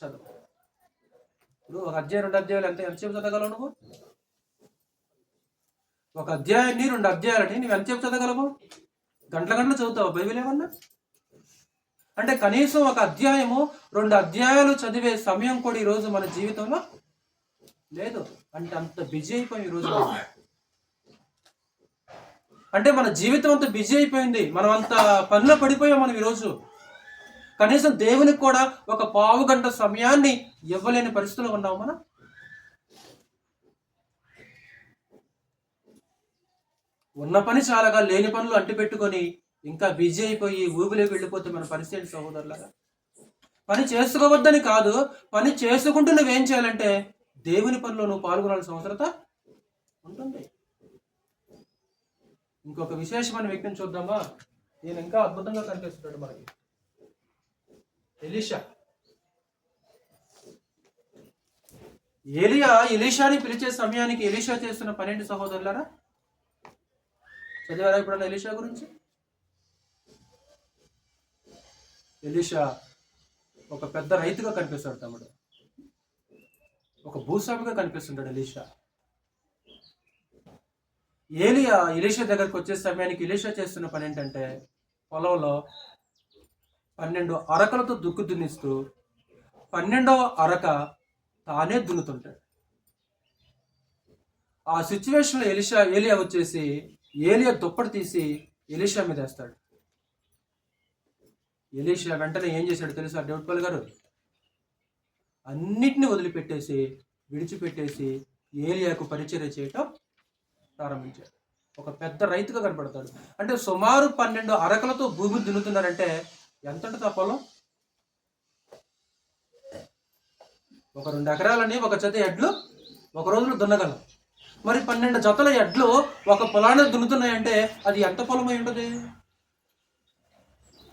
చదవ. ఇప్పుడు ఒక అధ్యాయం 2 అధ్యాయాలు ఎంతసేపు చదవగలవు నువ్వు? ఒక అధ్యాయాన్ని 2 అధ్యాయాలని నువ్వు ఎంతసేపు చదవగలవు? గంటలు చదువుతావు బైబిల్ ఏమన్నా? అంటే కనీసం ఒక అధ్యాయము 2 అధ్యాయాలు చదివే సమయం కూడా ఈరోజు మన జీవితంలో లేదు. అంటే అంత బిజీ అయిపోయాం ఈరోజు. అంటే మన జీవితం అంత బిజీ అయిపోయింది, మనం అంత పనిలో పడిపోయాం మనం ఈరోజు. కనీసం దేవునికి కూడా ఒక పావు గంట సమయాన్ని ఇవ్వలేని పరిస్థితిలో ఉన్నాము మనం. ఉన్న పని చాలాగా లేని పనులు అంటిపెట్టుకొని ఇంకా బిజీ అయిపోయి ఊబిలోకి వెళ్ళిపోతే మన పరిస్థితి సహోదరులారా. పని చేసుకోవద్దని కాదు, పని చేసుకుంటూ నువ్వేం చేయాలంటే దేవుని పనిలో నువ్వు పాల్గొనాల్సిన అవసరత ఉంటుంది. ఇంకొక విశేషమైన వ్యక్తిని చూద్దామా? నేను ఇంకా అద్భుతంగా కనిపిస్తున్నాడు మనకి. ఎలీషాని పిలిచే సమయానికి ఎలీషా చేస్తున్న పనేంటి సహోదరులారా? చదివారా ఎప్పుడన్నా ఎలీషా గురించి? ఎలీషా ఒక పెద్ద రైతుగా కనిపిస్తాడు తమ్ముడు, ఒక భూస్వామిగా కనిపిస్తుంటాడు ఎలీషా. ఎలీషా దగ్గరకు వచ్చే సమయానికి ఎలీషా చేస్తున్న పని ఏంటంటే పొలంలో 12 అరకలతో దుక్కు దున్నిస్తూ 12వ అరక తానే దున్నుతుంటాడు. ఆ సిచ్యువేషన్లో ఏలియా వచ్చేసి ఏలియా దుప్పటి తీసి ఎలీషా మీద వేస్తాడు. ఎలీషా వెంటనే ఏం చేశాడు తెలుసా డేవిడ్ గారు? అన్నిటిని వదిలిపెట్టేసి విడిచిపెట్టేసి ఏలియాకు పరిచర్య చేయటం ప్రారంభించాడు. ఒక పెద్ద రైతుగా కనపడతాడు. అంటే సుమారు 12 అరకలతో భూమి దున్నుతున్నారంటే ఎంత ఉంటుంది ఆ పొలం? ఒక 2 ఎకరాలని ఒక జత ఎడ్లు ఒక రోజులో దున్నగలం. మరి 12 జతల ఎడ్లు ఒక పొలాన్ని దున్నుతున్నాయంటే అది ఎంత పొలం అయి ఉంటుంది?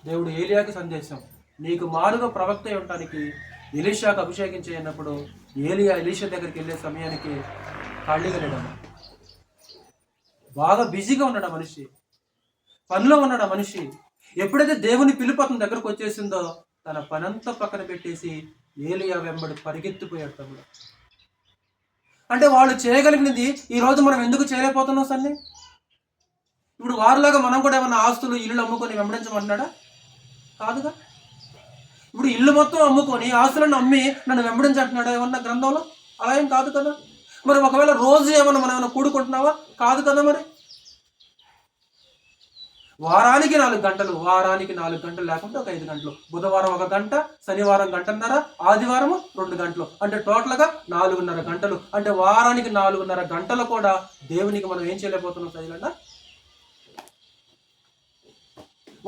దేవుడు ఏలియాకి సందేశం, నీకు మారుగా ప్రవక్త అయి ఉండటానికి ఎలీషాకు అభిషేకం చేయనప్పుడు ఎలీషా దగ్గరికి వెళ్ళే సమయానికి ఖాళీగా లేడమ్మ. బాగా బిజీగా ఉన్నాడు ఆ మనిషి, పనిలో ఉన్నాడు ఆ మనిషి. ఎప్పుడైతే దేవుని పిలుపు అతని దగ్గరకు వచ్చేసిందో తన పనంతా పక్కన పెట్టేసి ఏలియా వెంబడి పరిగెత్తిపోయాడు తమ్ముడు. అంటే వాళ్ళు చేయగలిగినది ఈరోజు మనం ఎందుకు చేయలేకపోతున్నాం సన్ని? ఇప్పుడు వారిలాగా మనం కూడా ఏమన్నా ఆస్తులు ఇల్లు అమ్ముకొని వెంబడించమన్నాడా? కాదుగా. ఇప్పుడు ఇల్లు మొత్తం అమ్ముకొని ఆస్తులను అమ్మి నన్ను వెంబడించంటున్నాడా ఏమన్నా గ్రంథంలో? అలా ఏం కాదు కదా. మరి ఒకవేళ రోజు ఏమన్నా మనం ఏమైనా కూడుకుంటున్నావా? కాదు కదా. మరి వారానికి 4 గంటలు, వారానికి 4 గంటలు లేకుంటే ఒక 5 గంటలు, బుధవారం 1 గంట, శనివారం 1 గంటన్నర, ఆదివారం 2 గంటలు, అంటే టోటల్గా 4.5 గంటలు. అంటే వారానికి 4.5 గంటలు కూడా దేవునికి మనం ఏం చేయలేకపోతున్నాం చదివండి.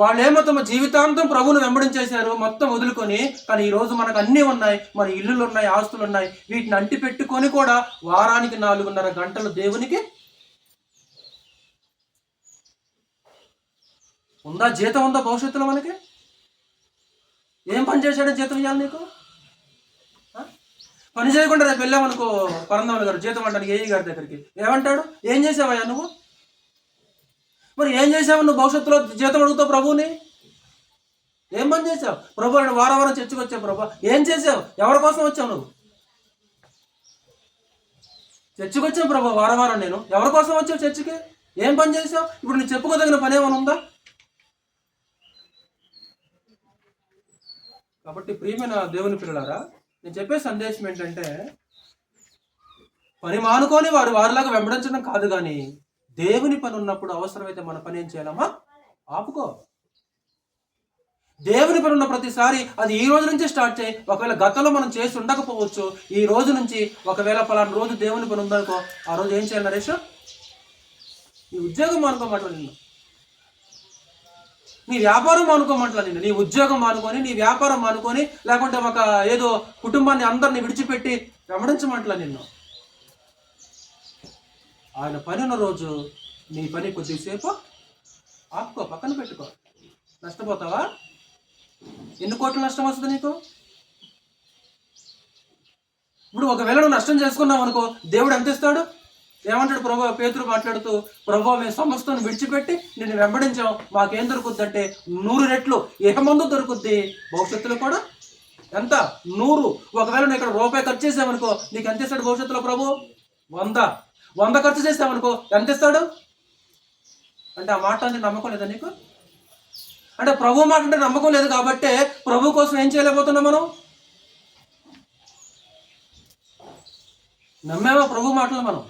వాళ్ళేమో తమ జీవితాంతం ప్రభువును వెంబడించేశారు మొత్తం వదులుకొని. కానీ ఈరోజు మనకు అన్నీ ఉన్నాయి, మన ఇల్లులు ఉన్నాయి, ఆస్తులు ఉన్నాయి, వీటిని అంటి పెట్టుకొని కూడా వారానికి 4.5 గంటలు దేవునికి ఉందా? జీతం ఉందా భవిష్యత్తులో? మనకి ఏం పని చేశాడని జీతం ఇవ్వాలి నీకు? పని చేయకుండా రేపు వెళ్ళామనుకో పరంధాములు గారు జీతం అంటానికి ఏఈ గారి దగ్గరికి, ఏమంటాడు? ఏం చేసావయ్యా నువ్వు? మరి ఏం చేసావు నువ్వు? భవిష్యత్తులో జీతం అడుగుతావు ప్రభువుని. ఏం పని చేసావు? ప్రభు నేను వారం చర్చకు వచ్చావు. ప్రభు ఏం చేసావు? ఎవరి కోసం వచ్చావు నువ్వు? చర్చకు వచ్చావు ప్రభు వారం. నేను ఎవరి కోసం వచ్చావు చర్చికి? ఏం పని చేసావు? ఇప్పుడు నువ్వు చెప్పుకోదగిన పని ఏమైనా ఉందా? కాబట్టి ప్రియమైన దేవుని పిల్లలారా, నేను చెప్పే సందేశం ఏంటంటే పని మానుకొని వారిలాగా వెంబడించడం కాదు, కానీ దేవుని పని ఉన్నప్పుడు అవసరమైతే మన పని ఏం చేయాలమ్మా? ఆపుకో. దేవుని పని ఉన్న ప్రతిసారి అది ఈ రోజు నుంచి స్టార్ట్ చేయి. ఒకవేళ గతంలో మనం చేసి ఉండకపోవచ్చు, ఈ రోజు నుంచి ఒకవేళ పలానా రోజు దేవుని పని ఉందనుకో, ఆ రోజు ఏం చేయాలి నరేష్? నీ ఉద్యోగం మానుకోమంటా నిన్ను, నీ వ్యాపారం మానుకోమంటా నిన్ను. నీ ఉద్యోగం మానుకొని, నీ వ్యాపారం మానుకొని, లేకుంటే ఒక ఏదో కుటుంబాన్ని అందరిని విడిచిపెట్టి వెంబడించమంటలా నిన్ను. ఆయన పని ఉన్న రోజు నీ పని కొద్దిసేపు ఆపుకో, పక్కన పెట్టుకో. నష్టపోతావా? ఎన్ని కోట్ల నష్టం వస్తుంది నీకు? ఇప్పుడు ఒకవేళ నువ్వు నష్టం చేసుకున్నావు అనుకో, దేవుడు ఎంత ఇస్తాడు? ఏమంటాడు ప్రభు? పేతురు మాట్లాడుతూ, ప్రభు మేము సమస్తాన్ని విడిచిపెట్టి నిన్ను వెంబడించాం, మాకేం దొరుకుద్ది అంటే 100 రెట్లు ఏకమందు దొరుకుద్ది. భవిష్యత్తులో కూడా ఎంత? 100. ఒకవేళ నువ్వు ఇక్కడ రూపాయి ఖర్చు చేసావనుకో, నీకు ఎంత ఇస్తాడు భవిష్యత్తులో ప్రభు? 100 ఖర్చు చేసావనుకో ఎంత ఇస్తాడు? అంటే ఆ మాట అంటే నమ్మకం లేదా నీకు? అంటే ప్రభు మాట అంటే నమ్మకం లేదు కాబట్టి ప్రభు కోసం ఏం చేయలేకపోతున్నాం మనం? నమ్మేవా ప్రభు మాటలు మనం?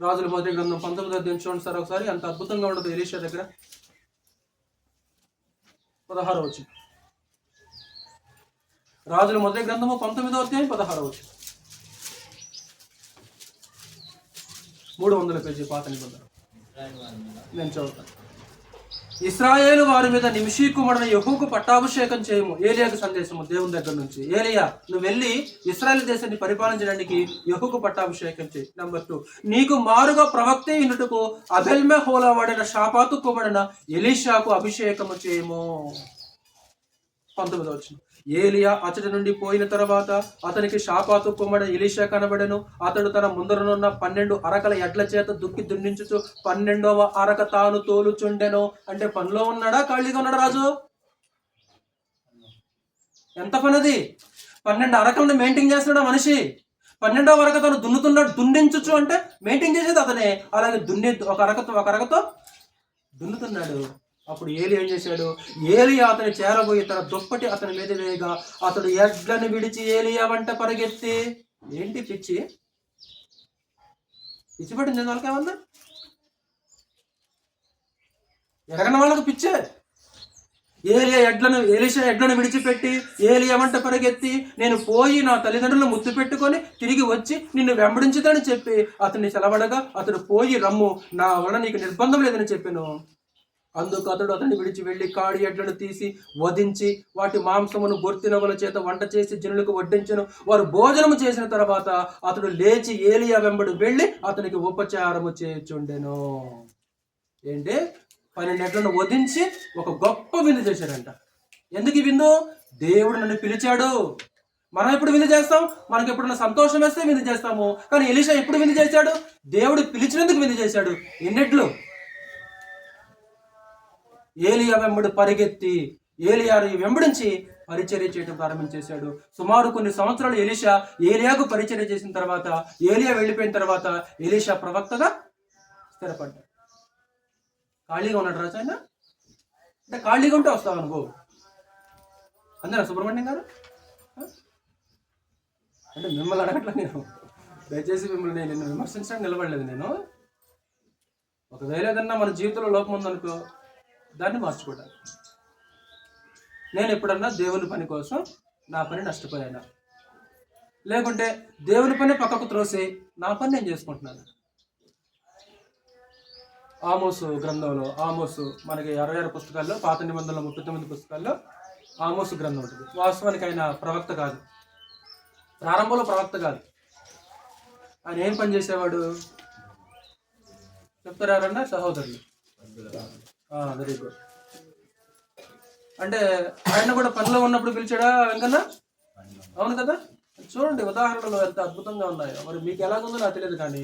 రాజుల మొదటి గ్రంథం 19వ అధ్యాయం చూడండి సార్ ఒకసారి, అంత అద్భుతంగా ఉండదు. ఎలీషా దగ్గర 16వ వచనం. రాజుల మొదటి గ్రంథము 19వ అధ్యాయం 16వ వచనం. 300 పేజీ పాత నిబంధన. నేను చదువుతాను. ఇశ్రాయేలు వారి మీద నిమిషీ కుమారుడైన యెహూకు పట్టాభిషేకం చేయము. ఏలియాకు సందేశము దేవుని దగ్గర నుంచి. ఏలియా, నువ్వు వెళ్ళి ఇశ్రాయేలు దేశాన్ని పరిపాలించడానికి యెహూకు పట్టాభిషేకం చేయి. నెంబర్ 2, నీకు మారుగా ప్రవక్త అయినట్టుకు అబెల్మెహోలా వాడిన షాపాతు కుమారుడైన ఎలీషాకు అభిషేకము చేయము. 19వ వచనం. ఏలియా అతడి నుండి పోయిన తర్వాత అతనికి షాపాతు కుమారుడు ఎలీషా కనబడెను. అతడు తన ముందరనున్న 12 అరకల ఎడ్ల చేత దుక్కి దున్నించుచు 12వ అరక తాను తోలుచుండెను. అంటే పనిలో ఉన్నాడా, ఖాళీగా ఉన్నాడా రాజు? ఎంత పనిది? 12 అరకలను మెయింటైన్ చేస్తున్నాడు మనిషి. 12వ అరక తను దున్నుతున్నాడు. దున్నించుచు అంటే మెయింటైన్ చేసేది అతనే. అలాగే ఒక అరకతో దున్నుతున్నాడు. అప్పుడు ఏలి ఏం చేశాడు? ఏలియా అతని చేరబోయి తన దుప్పటి అతని మీద వేయగా అతడు ఎడ్లను విడిచి ఏలియా వెంట పరిగెత్తి. ఏంటి పిచ్చి? పిచ్చి పట్టింది వాళ్ళకేమన్నా? ఎరగని వాళ్ళకు పిచ్చే. ఎలీషా ఎడ్లను విడిచిపెట్టి ఏలియా వెంట పరిగెత్తి, నేను పోయి నా తల్లిదండ్రులను ముద్దు పెట్టుకొని తిరిగి వచ్చి నిన్ను వెంబడించుదని చెప్పి అతన్ని సెలవడగా అతడు పోయి రమ్ము, నా వల్ల నీకు నిర్బంధం లేదని చెప్పాను. అందుకు అతడు అతన్ని విడిచి వెళ్ళి కాడి ఎడ్లను తీసి వధించి వాటి మాంసమును గొర్తినవుల చేత వంట చేసి జనులకు వడ్డించెను. వారు భోజనము చేసిన తర్వాత అతడు లేచి ఏలియా వెంబడి వెళ్ళి అతనికి ఉపచారము చేయుచుండెను. ఏంటి? 12 ఎడ్లను వధించి ఒక గొప్ప విందు చేశాడంట. ఎందుకు ఈ విందు? దేవుడు నన్ను పిలిచాడు. మనం ఎప్పుడు విందు చేస్తాం? మనకి ఎప్పుడన్నా సంతోషం వేస్తే విందు చేస్తాము. కానీ ఎలీషా ఎప్పుడు విందు చేశాడు? దేవుడు పిలిచినందుకు విందు చేశాడు. ఎన్నెట్లు? ఏలియా వెంబడి పరిగెత్తి ఏలియాని వెంబడించి పరిచర్య చేయడం ప్రారంభించేశాడు. సుమారు కొన్ని సంవత్సరాలు ఎలీషా ఏలియాకు పరిచర్య చేసిన తర్వాత, ఏలియా వెళ్ళిపోయిన తర్వాత ఎలీషా ప్రవక్తగా స్థిరపడ్డాడు. ఖాళీగా ఉన్నాడు రాజు ఆయన. అంటే ఖాళీగా ఉంటే వస్తావు అనుకో. అందరా సుబ్రహ్మణ్యం గారు? అంటే మిమ్మల్ని అడగట్లా నేను, దయచేసి మిమ్మల్ని నేను విమర్శించడానికి నిలబడలేదు నేను. ఒకవేళ ఏదన్నా మన జీవితంలో లోపం ఉందనుకో, దాన్ని మార్చుకోవడానికి. నేను ఎప్పుడన్నా దేవుని పని కోసం నా పని నష్టపోయాను, లేకుంటే దేవుని పని పక్కకు త్రోసి నా పని నేను చేసుకుంటున్నాను. ఆమోసు గ్రంథంలో, ఆమోసు మనకి 66 పుస్తకాల్లో, పాత నిబంధనలో 39 పుస్తకాల్లో ఆమోసు గ్రంథం ఉంటుంది. వాస్తవానికి ఆయన ప్రవక్త కాదు, ప్రారంభంలో ప్రవక్త కాదు. ఆయన ఏం పని చేసేవాడు చెప్తారు ఎవరన్నా సహోదరులు? Very good. అంటే ఆయన కూడా పనిలో ఉన్నప్పుడు పిలిచాడా వెంకన్న? అవును కదా. చూడండి ఉదాహరణలు ఎంత అద్భుతంగా ఉన్నాయో. మరి మీకు ఎలాగుందో నాకు తెలియదు, కానీ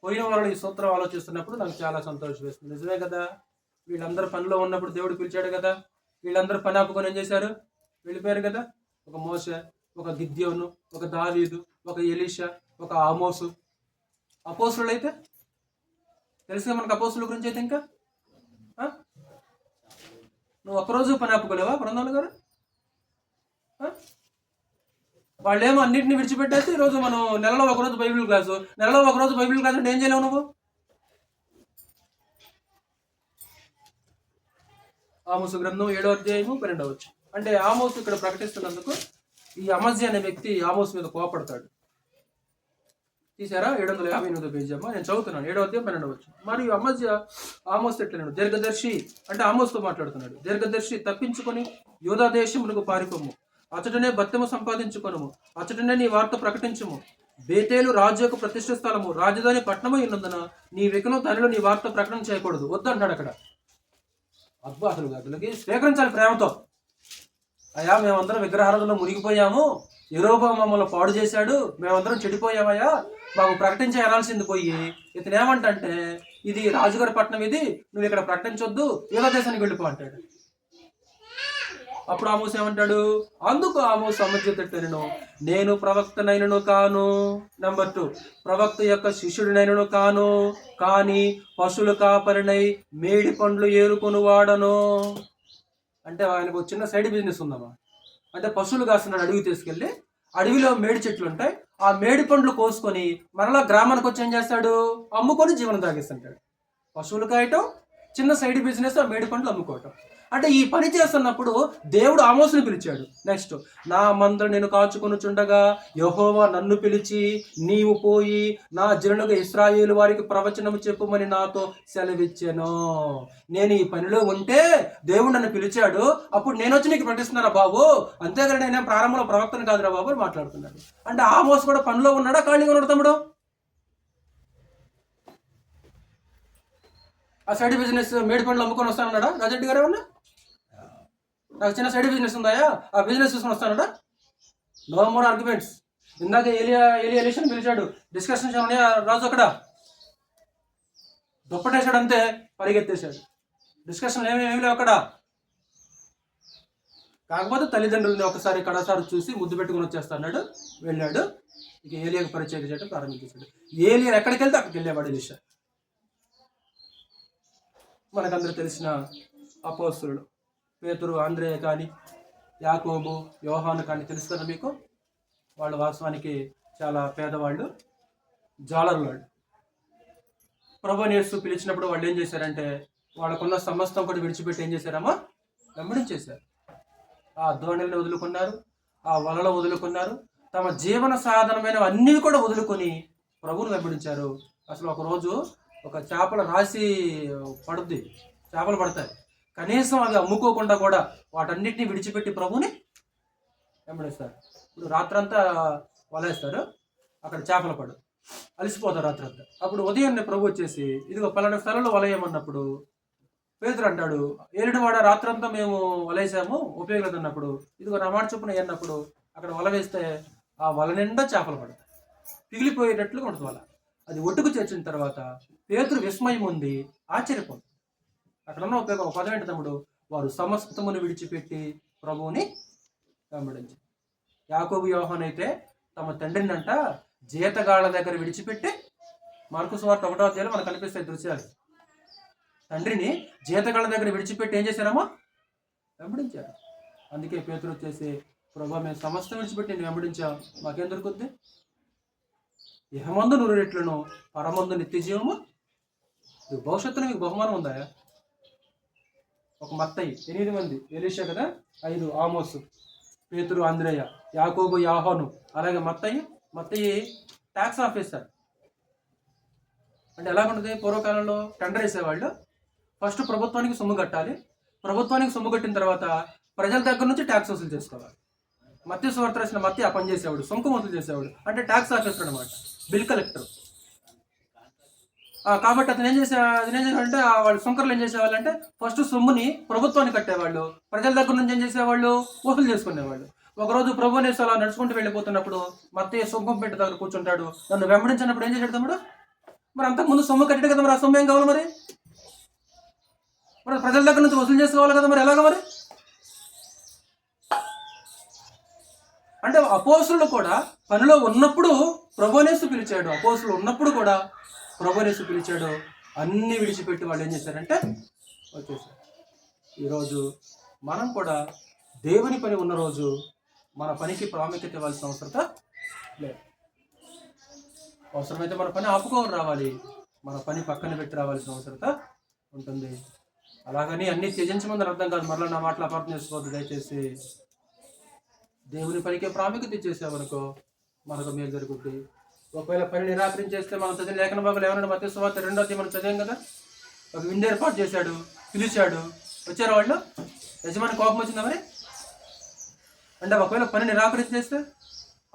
పోయిన వాళ్ళు ఈ సూత్రం ఆలోచిస్తున్నప్పుడు నాకు చాలా సంతోషం వేస్తుంది. నిజమే కదా, వీళ్ళందరూ పనిలో ఉన్నప్పుడు దేవుడు పిలిచాడు కదా. వీళ్ళందరూ పని ఆపుకొని ఏం చేశారు? వెళ్ళిపోయారు కదా. ఒక మోషే, ఒక గిద్యోను, ఒక దావీదు, ఒక ఎలీషా, ఒక ఆమోసు. అపోస్తులు అయితే తెలుసుగా మనకు. అపోస్తుల గురించి అయితే ఇంకా నువ్వు ఒక్కరోజు పని ఆపుకోలేవా బృందాలు గారు? వాళ్ళేమో అన్నింటినీ విడిచిపెట్టేసి ఈరోజు మనం నెలలో ఒకరోజు బైబిల్ క్లాసు అంటే ఏం చేయలేవు నువ్వు? ఆమోసు గ్రంథం 7వ అధ్యాయము 12వ వచనం. అంటే ఆమోసు ఇక్కడ ప్రకటిస్తున్నందుకు ఈ అమజ్య అనే వ్యక్తి ఆమోసు మీద కోపడతాడు. తీసారా 758వ పేజీ అమ్మా, నేను చదువుతున్నాను. 7వ అధ్యాయం 12వ వచనం. మరియు అమజ్య ఆమోసు ఎట్లన్నాడు, దీర్ఘదర్శి అంటే ఆమోసుతో మాట్లాడుతున్నాడు. దీర్ఘదర్శి తప్పించుకొని యూదా దేశమునకు పారిపోము, అచటనే భత్యము సంపాదించుకొనుము, అచటనే నీ వార్త ప్రకటించుము. బేతేలు రాజు యొక్క ప్రతిష్ఠ స్థలము, రాజధాని పట్టణము ఉన్నందున నీ వెకును దానిలో నీ వార్త ప్రకటన చేయకూడదు. వద్దంటాడు అక్కడ. అబ్బా, అసలు అతనికి స్వీకరించాలి ప్రేమతో. అయ్యా, మేమందరం విగ్రహారాధనలో మునిగిపోయాము, యెరొబోము మమ్మల్ని పాడు చేశాడు, మేమందరం చెడిపోయామయ్యా, మాకు ప్రకటించే అనాల్సింది పోయి ఇతను ఏమంటే, ఇది రాజుగారి పట్టణం, ఇది నువ్వు ఇక్కడ ప్రకటించొద్దు, యూదా దేశానికి వెళ్ళిపో అంటాడు. అప్పుడు ఆమోసు ఏమంటాడు, అందుకు ఆమోసు అమజ్య తిట్టెను, నేను ప్రవక్తనైనను కాను. నెంబర్ 2, ప్రవక్త యొక్క శిష్యుడినైనను కాను, కానీ పశువులు కాపరినై మేడి పండ్లు ఏరుకొని వాడను. అంటే ఆయనకు చిన్న సైడ్ బిజినెస్ ఉందమ్మా. అంటే పశువులు కాస్తున్నాడు, అడవి తీసుకెళ్ళి, అడవిలో మేడి చెట్లు ఉంటాయి, ఆ మేడి పండ్లు కోసుకొని మరలా గ్రామానికి వచ్చి ఏం చేస్తాడు, అమ్ముకొని జీవనం సాగిస్తుంటాడు. పశువులు కాయటం, చిన్న సైడ్ బిజినెస్, ఆ మేడి పండ్లు అమ్ముకోవటం. అంటే ఈ పని చేస్తున్నప్పుడు దేవుడు ఆమోసుని పిలిచాడు. నెక్స్ట్, నా మందను నేను కాచుకొనుచుండగా యెహోవా నన్ను పిలిచి, నీవు పోయి నా జనులకు ఇశ్రాయేలు వారికి ప్రవచనము చెప్పుమని నాతో సెలవిచ్చాను. నేను ఈ పనిలో ఉంటే దేవుడు నన్ను పిలిచాడు, అప్పుడు నేను వచ్చి నీకు ప్రకటిస్తున్నారా బాబు, అంతేగాని నేను ప్రారంభంలో ప్రవక్తను కాదురా బాబు అని మాట్లాడుతున్నాడు. అంటే ఆమోసు కూడా పనిలో ఉన్నాడా, ఖాళీగా ఉన్నాడు తమ్ముడు? ఆ సైడ్ బిజినెస్ మేడి పండ్లు అమ్ముకొని వస్తానన్నాడా రాజరెడ్డి గారు? ఏమన్నా నాకు చిన్న సైడ్ బిజినెస్ ఉందాయా, ఆ బిజినెస్ చూసుకొని వస్తానడా? No more arguments. ఇందాక ఎలిషన్ పిలిచాడు, డిస్కషన్స్ ఏమన్నా రాజు అక్కడ దుప్పటేశాడు, అంతే పరిగెత్తేశాడు. డిస్కషన్ ఏమీ లేవు అక్కడ. కాకపోతే తల్లిదండ్రులని ఒకసారి కడసారి చూసి ముద్దు పెట్టుకుని వచ్చేస్తాడు, వెళ్ళాడు. ఇక ఏలియాకు పరిచయం చేయడం ప్రారంభించాడు. ఏలియా ఎక్కడికి వెళ్తే అక్కడికి వెళ్ళేవాడు ఎలీషా. మనకందరూ తెలిసిన అపోస్తలుడు పేతురు, ఆంద్రేయ కానీ, యాకోబు, యోహాను కానీ తెలుసు కదా మీకు. వాళ్ళు వాస్తవానికి చాలా పేదవాళ్ళు, జాలర్లు వాళ్ళు. ప్రభువుని యేసు పిలిచినప్పుడు వాళ్ళు ఏం చేశారంటే, వాళ్ళకున్న సమస్తం కూడా విడిచిపెట్టి ఏం చేశారమ్మా, వెంబడించేశారు. ఆ ధోరణిని వదులుకున్నారు, ఆ వలలో వదులుకున్నారు, తమ జీవన సాధనమైన అన్నీ కూడా వదులుకొని ప్రభువుని వెంబడించారు. అసలు ఒకరోజు ఒక చేపల రాశి పడుద్ది, చేపలు పడతాయి, కనీసం అవి అమ్ముకోకుండా కూడా వాటన్నిటిని విడిచిపెట్టి ప్రభుని వెంబడిస్తారు. ఇప్పుడు రాత్రంతా వలేస్తారు, అక్కడ చేపలు పడు, అలసిపోతారు రాత్రంతా. అప్పుడు ఉదయాన్నే ప్రభు వచ్చేసి, ఇదిగో పలానా స్థలంలో వలయమన్నప్పుడు పేతురు అంటాడు, ఏలినవాడ రాత్రంతా మేము వలేసాము, ఉపయోగం అన్నప్పుడు, ఇదిగో నా మాట చొప్పున అన్నప్పుడు అక్కడ వల వేస్తే ఆ వల నిండా చేపలు పడతాయి, పిగిలిపోయేటట్లుగా ఉంటుంది వల. అది ఒట్టుకు చేర్చిన తర్వాత పేతురు విస్మయం ఉంది, ఆశ్చర్యపోతుంది. అక్కడ ఉన్న ఉపయోగం ఒక పదం ఏంటి తమ్ముడు, వారు సమస్తమును విడిచిపెట్టి ప్రభువుని వెంబడించారు. యాకోబు, యోహాను అయితే తమ తండ్రిని అంట జీతగాళ్ల దగ్గర విడిచిపెట్టి, మార్కు సువార్త 1వ అధ్యాయంలో మనకు కనిపిస్తాయి దృశ్యాలు. తండ్రిని జీతగాళ్ల దగ్గర విడిచిపెట్టి ఏం చేశారమ్మా, వెంబడించారు. అందుకే పేతురు వచ్చేసి, ప్రభు మేము సమస్తం విడిచిపెట్టి నేను వెంబడించాం, మాకేం దొరుకుద్ది? ఇహమందు 100 రెట్లను, పరమందు నిత్య జీవము. భవిష్యత్తులో మీకు బహుమానం ఉందా? ఒక మత్తయి 8 మంది, ఎలీషా కదా 5, ఆమోసు, పేతురు, ఆంద్రేయ, యాకోబు, యోహాను, అలాగే మత్తయి ట్యాక్స్ ఆఫీసర్. అంటే ఎలాగుంటుంది, పూర్వకాలంలో టెండర్ వేసేవాళ్ళు, ఫస్ట్ ప్రభుత్వానికి సొమ్ము కట్టాలి, ప్రభుత్వానికి సొమ్ము కట్టిన తర్వాత ప్రజల దగ్గర నుంచి ట్యాక్స్ వసూలు చేసుకోవాలి. మత్తయి సువార్త రాసిన మత్తయి ఆ పని చేసేవాడు, సొంతం వసూలు చేసేవాడు, అంటే ట్యాక్స్ ఆఫీసర్ అనమాట, బిల్ కలెక్టర్. కాబట్టి అతను ఏం చేసేవాడంటే, వాళ్ళు సుంకర్లు ఏం చేసేవాళ్ళంటే ఫస్ట్ సొమ్ముని ప్రభుత్వానికి కట్టేవాళ్ళు, ప్రజల దగ్గర నుంచి ఏం చేసేవాళ్ళు, వసూలు చేసుకునేవాళ్ళు. ఒకరోజు ప్రభువుని అలా నడుచుకుంటూ వెళ్ళిపోతున్నప్పుడు మత్తయి సొంకం పెట్టి దగ్గర కూర్చుంటాడు, నన్ను వెంబడించినప్పుడు ఏం చేశాడు తమ్ముడు? మరి అంతకుముందు సొమ్ము కట్టాడు కదా, మరి ఆ సొమ్ము ఏం కావాలి? మరి ప్రజల దగ్గర నుంచి వసూలు చేసుకోవాలి కదా, మరి ఎలాగ? మరి అంటే అపోస్తులు కూడా పనిలో ఉన్నప్పుడు ప్రభువునేసు పిలిచాడు, అపోస్తులు ఉన్నప్పుడు కూడా ప్రభువునేసు పిలిచాడు. అన్ని విడిచిపెట్టి వాళ్ళు ఏం చేశారంటే వచ్చేసారు. ఈరోజు మనం కూడా దేవుని పని ఉన్న రోజు మన పనికి ప్రాముఖ్యత ఇవ్వాల్సిన అవసరత లేదు. అవసరమైతే మన పని ఆపుకోవాలి రావాలి, మన పని పక్కన పెట్టి రావాల్సిన అవసరత ఉంటుంది. అలాగని అన్ని త్యజించమని అర్థం కాదు. మరలా నా మాటలు అపార్థం చేసుకోవద్దు దయచేసి. దేవుని పనికే ప్రాముఖ్యత ఇచ్చేసామనుకో మనకు మేలు జరుగుద్ది. ఒకవేళ పని నిరాకరించేస్తే మనం చదివిన లేఖన భాగాలు ఏమన్నా మత్తయి సువార్త 2వ అధ్యాయం మనం చదివాం కదా. ఒక విందు ఏర్పాటు చేశాడు, పిలిచాడు, వచ్చారు వాళ్ళు. యజమాని కోపం వచ్చిందా మరి? అంటే ఒకవేళ పని నిరాకరించేస్తే,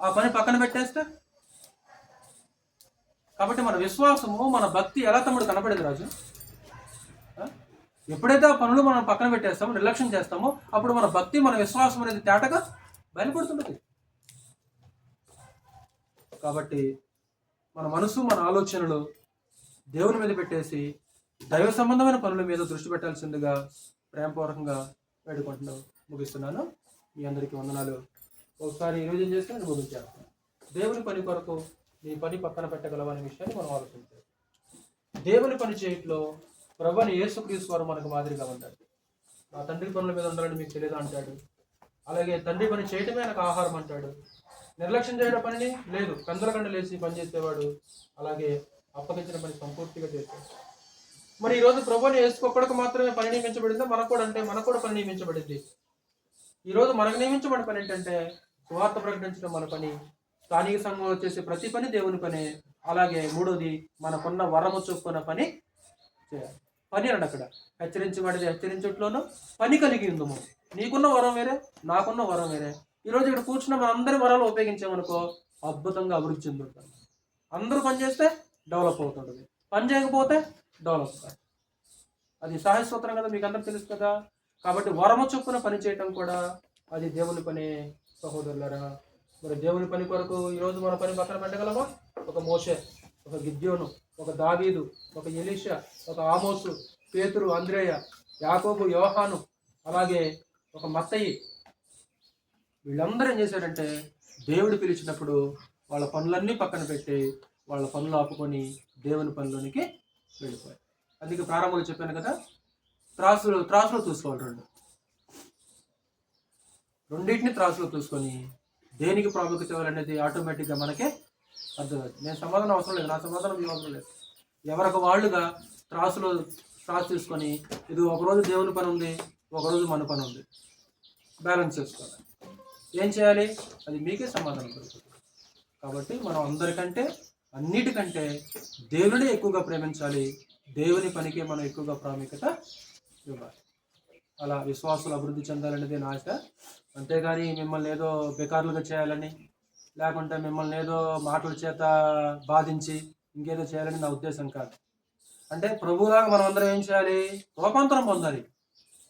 ఆ పని పక్కన పెట్టేస్తే. కాబట్టి మన విశ్వాసము, మన భక్తి ఎలా తమ్ముడు కనపడేది రాజు? ఎప్పుడైతే ఆ పనులు మనం పక్కన పెట్టేస్తామో, నిర్లక్ష్యం చేస్తామో, అప్పుడు మన భక్తి, మన విశ్వాసం అనేది తేటగా బయలుపడుతుంటుంది. కాబట్టి మన మనసు, మన ఆలోచనలు దేవుని మీద పెట్టేసి దైవ సంబంధమైన పనుల మీద దృష్టి పెట్టాల్సిందిగా ప్రేమపూర్వకంగా వేడుకుంటున్నాను. ముగిస్తున్నాను. మీ అందరికీ వందనాలు. ఒకసారి రివిజన్ చేస్తే నేను ముగించాను. దేవుని పని కొరకు నీ పని పక్కన పెట్టగలవనే విషయాన్ని మనం ఆలోచించాలి. దేవుని పని చేయట్లో ప్రభువైన యేసుక్రీస్తు వారు మనకు మాదిరిగా ఉంటాడు. నా తండ్రి పనుల మీద ఉండాలని మీకు తెలియదు అంటాడు. అలాగే తండ్రి పని చేయటమే నాకు ఆహారం అంటాడు. నిర్లక్ష్యం చేయడం పనిని లేదు, కందలకండ లేచి పనిచేసేవాడు. అలాగే అప్పగించిన పని సంపూర్తిగా చేస్తాడు. మరి ఈరోజు ప్రభువుని యేసుకొక్కడికి మాత్రమే పని నియమించబడిందా? మనకు కూడా పని నియమించబడింది. ఈరోజు మనకు నియమించబడిన పని ఏంటంటే సువార్త ప్రకటించడం మన పని. స్థానిక సంఘంలో చేసే ప్రతి పని దేవుని పని. అలాగే మూడోది మనకున్న వరము చొప్పున పని చేయాలి. పని అన్నాడు అక్కడ. హెచ్చరించబడితే హెచ్చరించట్లోనూ పని కలిగి ఉందము. నీకున్న వరం వేరే, నాకున్న వరం వేరే. ఈరోజు ఇక్కడ కూర్చున్న మన అందరి వరాలు ఉపయోగించామనుకో అద్భుతంగా అభివృద్ధి చెందుతుంది. అందరూ పని చేస్తే డెవలప్ అవుతుంటుంది, పని చేయకపోతే డెవలప్ కాదు. అది సహజసూత్రం కదా, మీకు అందరూ తెలుసు కదా. కాబట్టి వరము చొప్పున పని చేయటం కూడా అది దేవుని పని సహోదరులరా. మరి దేవుని పని కొరకు ఈరోజు మన పని పక్కన పెట్టగలమా? ఒక మోషే, ఒక గిద్యోను, ఒక దావీదు, ఒక ఎలీషా, ఒక ఆమోసు, పేతురు, అంద్రేయ, యాకోబు, యోహాను, అలాగే ఒక మత్తయి, వీళ్ళందరూ ఏం చేశారంటే దేవుడు పిలిచినప్పుడు వాళ్ళ పనులన్నీ పక్కన పెట్టి వాళ్ళ పనులు ఆపుకొని దేవుని పనిలోనికి వెళ్ళిపోయారు. అందుకే ప్రారంభంలో చెప్పాను కదా, త్రాసులో చూసుకోవాలి. రెండింటిని త్రాసులో చూసుకొని దేనికి ప్రాముఖ్యత ఇవ్వాలనేది ఆటోమేటిక్గా మనకే అర్థమవుతుంది. నేను సమాధానం అవసరం లేదు, నా సమాధానం మీ అవసరం లేదు. ఎవరికి వాళ్ళుగా త్రాసు తీసుకొని ఇది ఒకరోజు దేవుని పని ఉంది, ఒకరోజు మన పని ఉంది, బ్యాలెన్స్ చేసుకోవాలి. ఏం చేయాలి? అది మీకే సమాధానం దొరుకుతుంది. కాబట్టి మనం అందరికంటే అన్నిటికంటే దేవుని ఎక్కువగా ప్రేమించాలి. దేవుని పనికే మనం ఎక్కువగా ప్రాముఖ్యత ఇవ్వాలి. అలా విశ్వాసాలు అభివృద్ధి చెందాలనేది నా ఆశ. అంతేగాని మిమ్మల్ని ఏదో బెకార్లుగా చేయాలని, లేకుంటే మిమ్మల్ని ఏదో మాటల చేత బాధించి ఇంకేదో చేయాలని నా ఉద్దేశం కాదు. అంటే ప్రభువులాగా మనం అందరం ఏం చేయాలి? రూపాంతరం పొందాలి.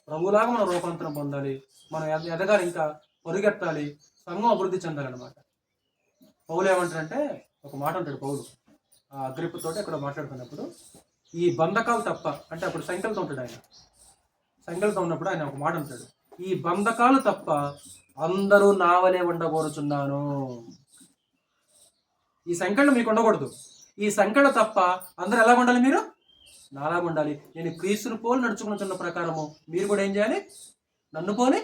ప్రభువులాగా మనం రూపాంతరం పొందాలి. మనం ఎదగాలి, ఇంకా పొరుగెత్తాలి, సంఘం అభివృద్ధి చెందాలన్నమాట. పౌలు ఏమంటారంటే, ఒక మాట అంటాడు పౌలు అగ్రిప్పతోటి అక్కడ మాట్లాడుతున్నప్పుడు, ఈ బంధకాలు తప్ప, అంటే అప్పుడు సంఖ్యలతో ఉంటాడు ఆయన, సంఖ్యలతో ఉన్నప్పుడు ఆయన ఒక మాట అంటాడు, ఈ బంధకాలు తప్ప అందరూ నావలే ఉండకూరుచున్నాను. ఈ సంఖ్యలు మీకు ఉండకూడదు. ఈ సంఖ్యలు తప్ప అందరూ ఎలా ఉండాలి? మీరు నాలాగా ఉండాలి. నేను క్రీస్తుని పోలి నడుచుకున్న ప్రకారము మీరు కూడా ఏం చేయాలి? నన్ను పోలి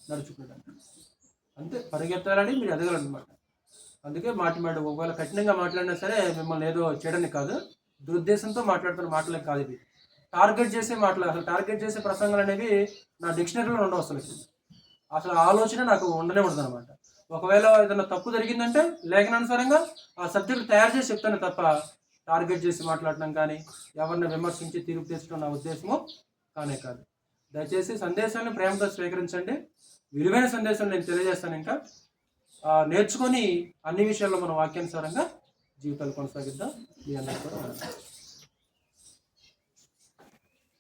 నడుచుకుంటాను. అంతే, పరిగెత్తాలని మీరు ఎదగాలన్నమాట. అందుకే మాట ఒకవేళ కఠినంగా మాట్లాడినా సరే మిమ్మల్ని ఏదో చేయడానికి కాదు, దురుద్దేశంతో మాట్లాడుతున్న మాటలే కాదు. ఇది టార్గెట్ చేసే మాటలు. అసలు టార్గెట్ చేసే ప్రసంగాలు అనేవి నా డిక్షనరీలో ఉండవు. అసలు ఆలోచన నాకు ఉండనే ఉండదు అనమాట. ఒకవేళ ఏదైనా తప్పు జరిగిందంటే లేఖనానుసారంగా ఆ సబ్జెక్ట్ తయారు చేసి చెప్తాను తప్ప టార్గెట్ చేసి మాట్లాడటం కానీ ఎవరిని విమర్శించి తీర్పు తీర్చడం నా ఉద్దేశము కానే కాదు. దయచేసి సందేశాలను ప్రేమతో స్వీకరించండి. విలువైన సందేశం నేను తెలియజేస్తాను. ఇంకా నేర్చుకొని అన్ని విషయాల్లో మనం వాక్యానుసారంగా జీవితాలు కొనసాగిద్దాం. మీ అందరికీ కూడా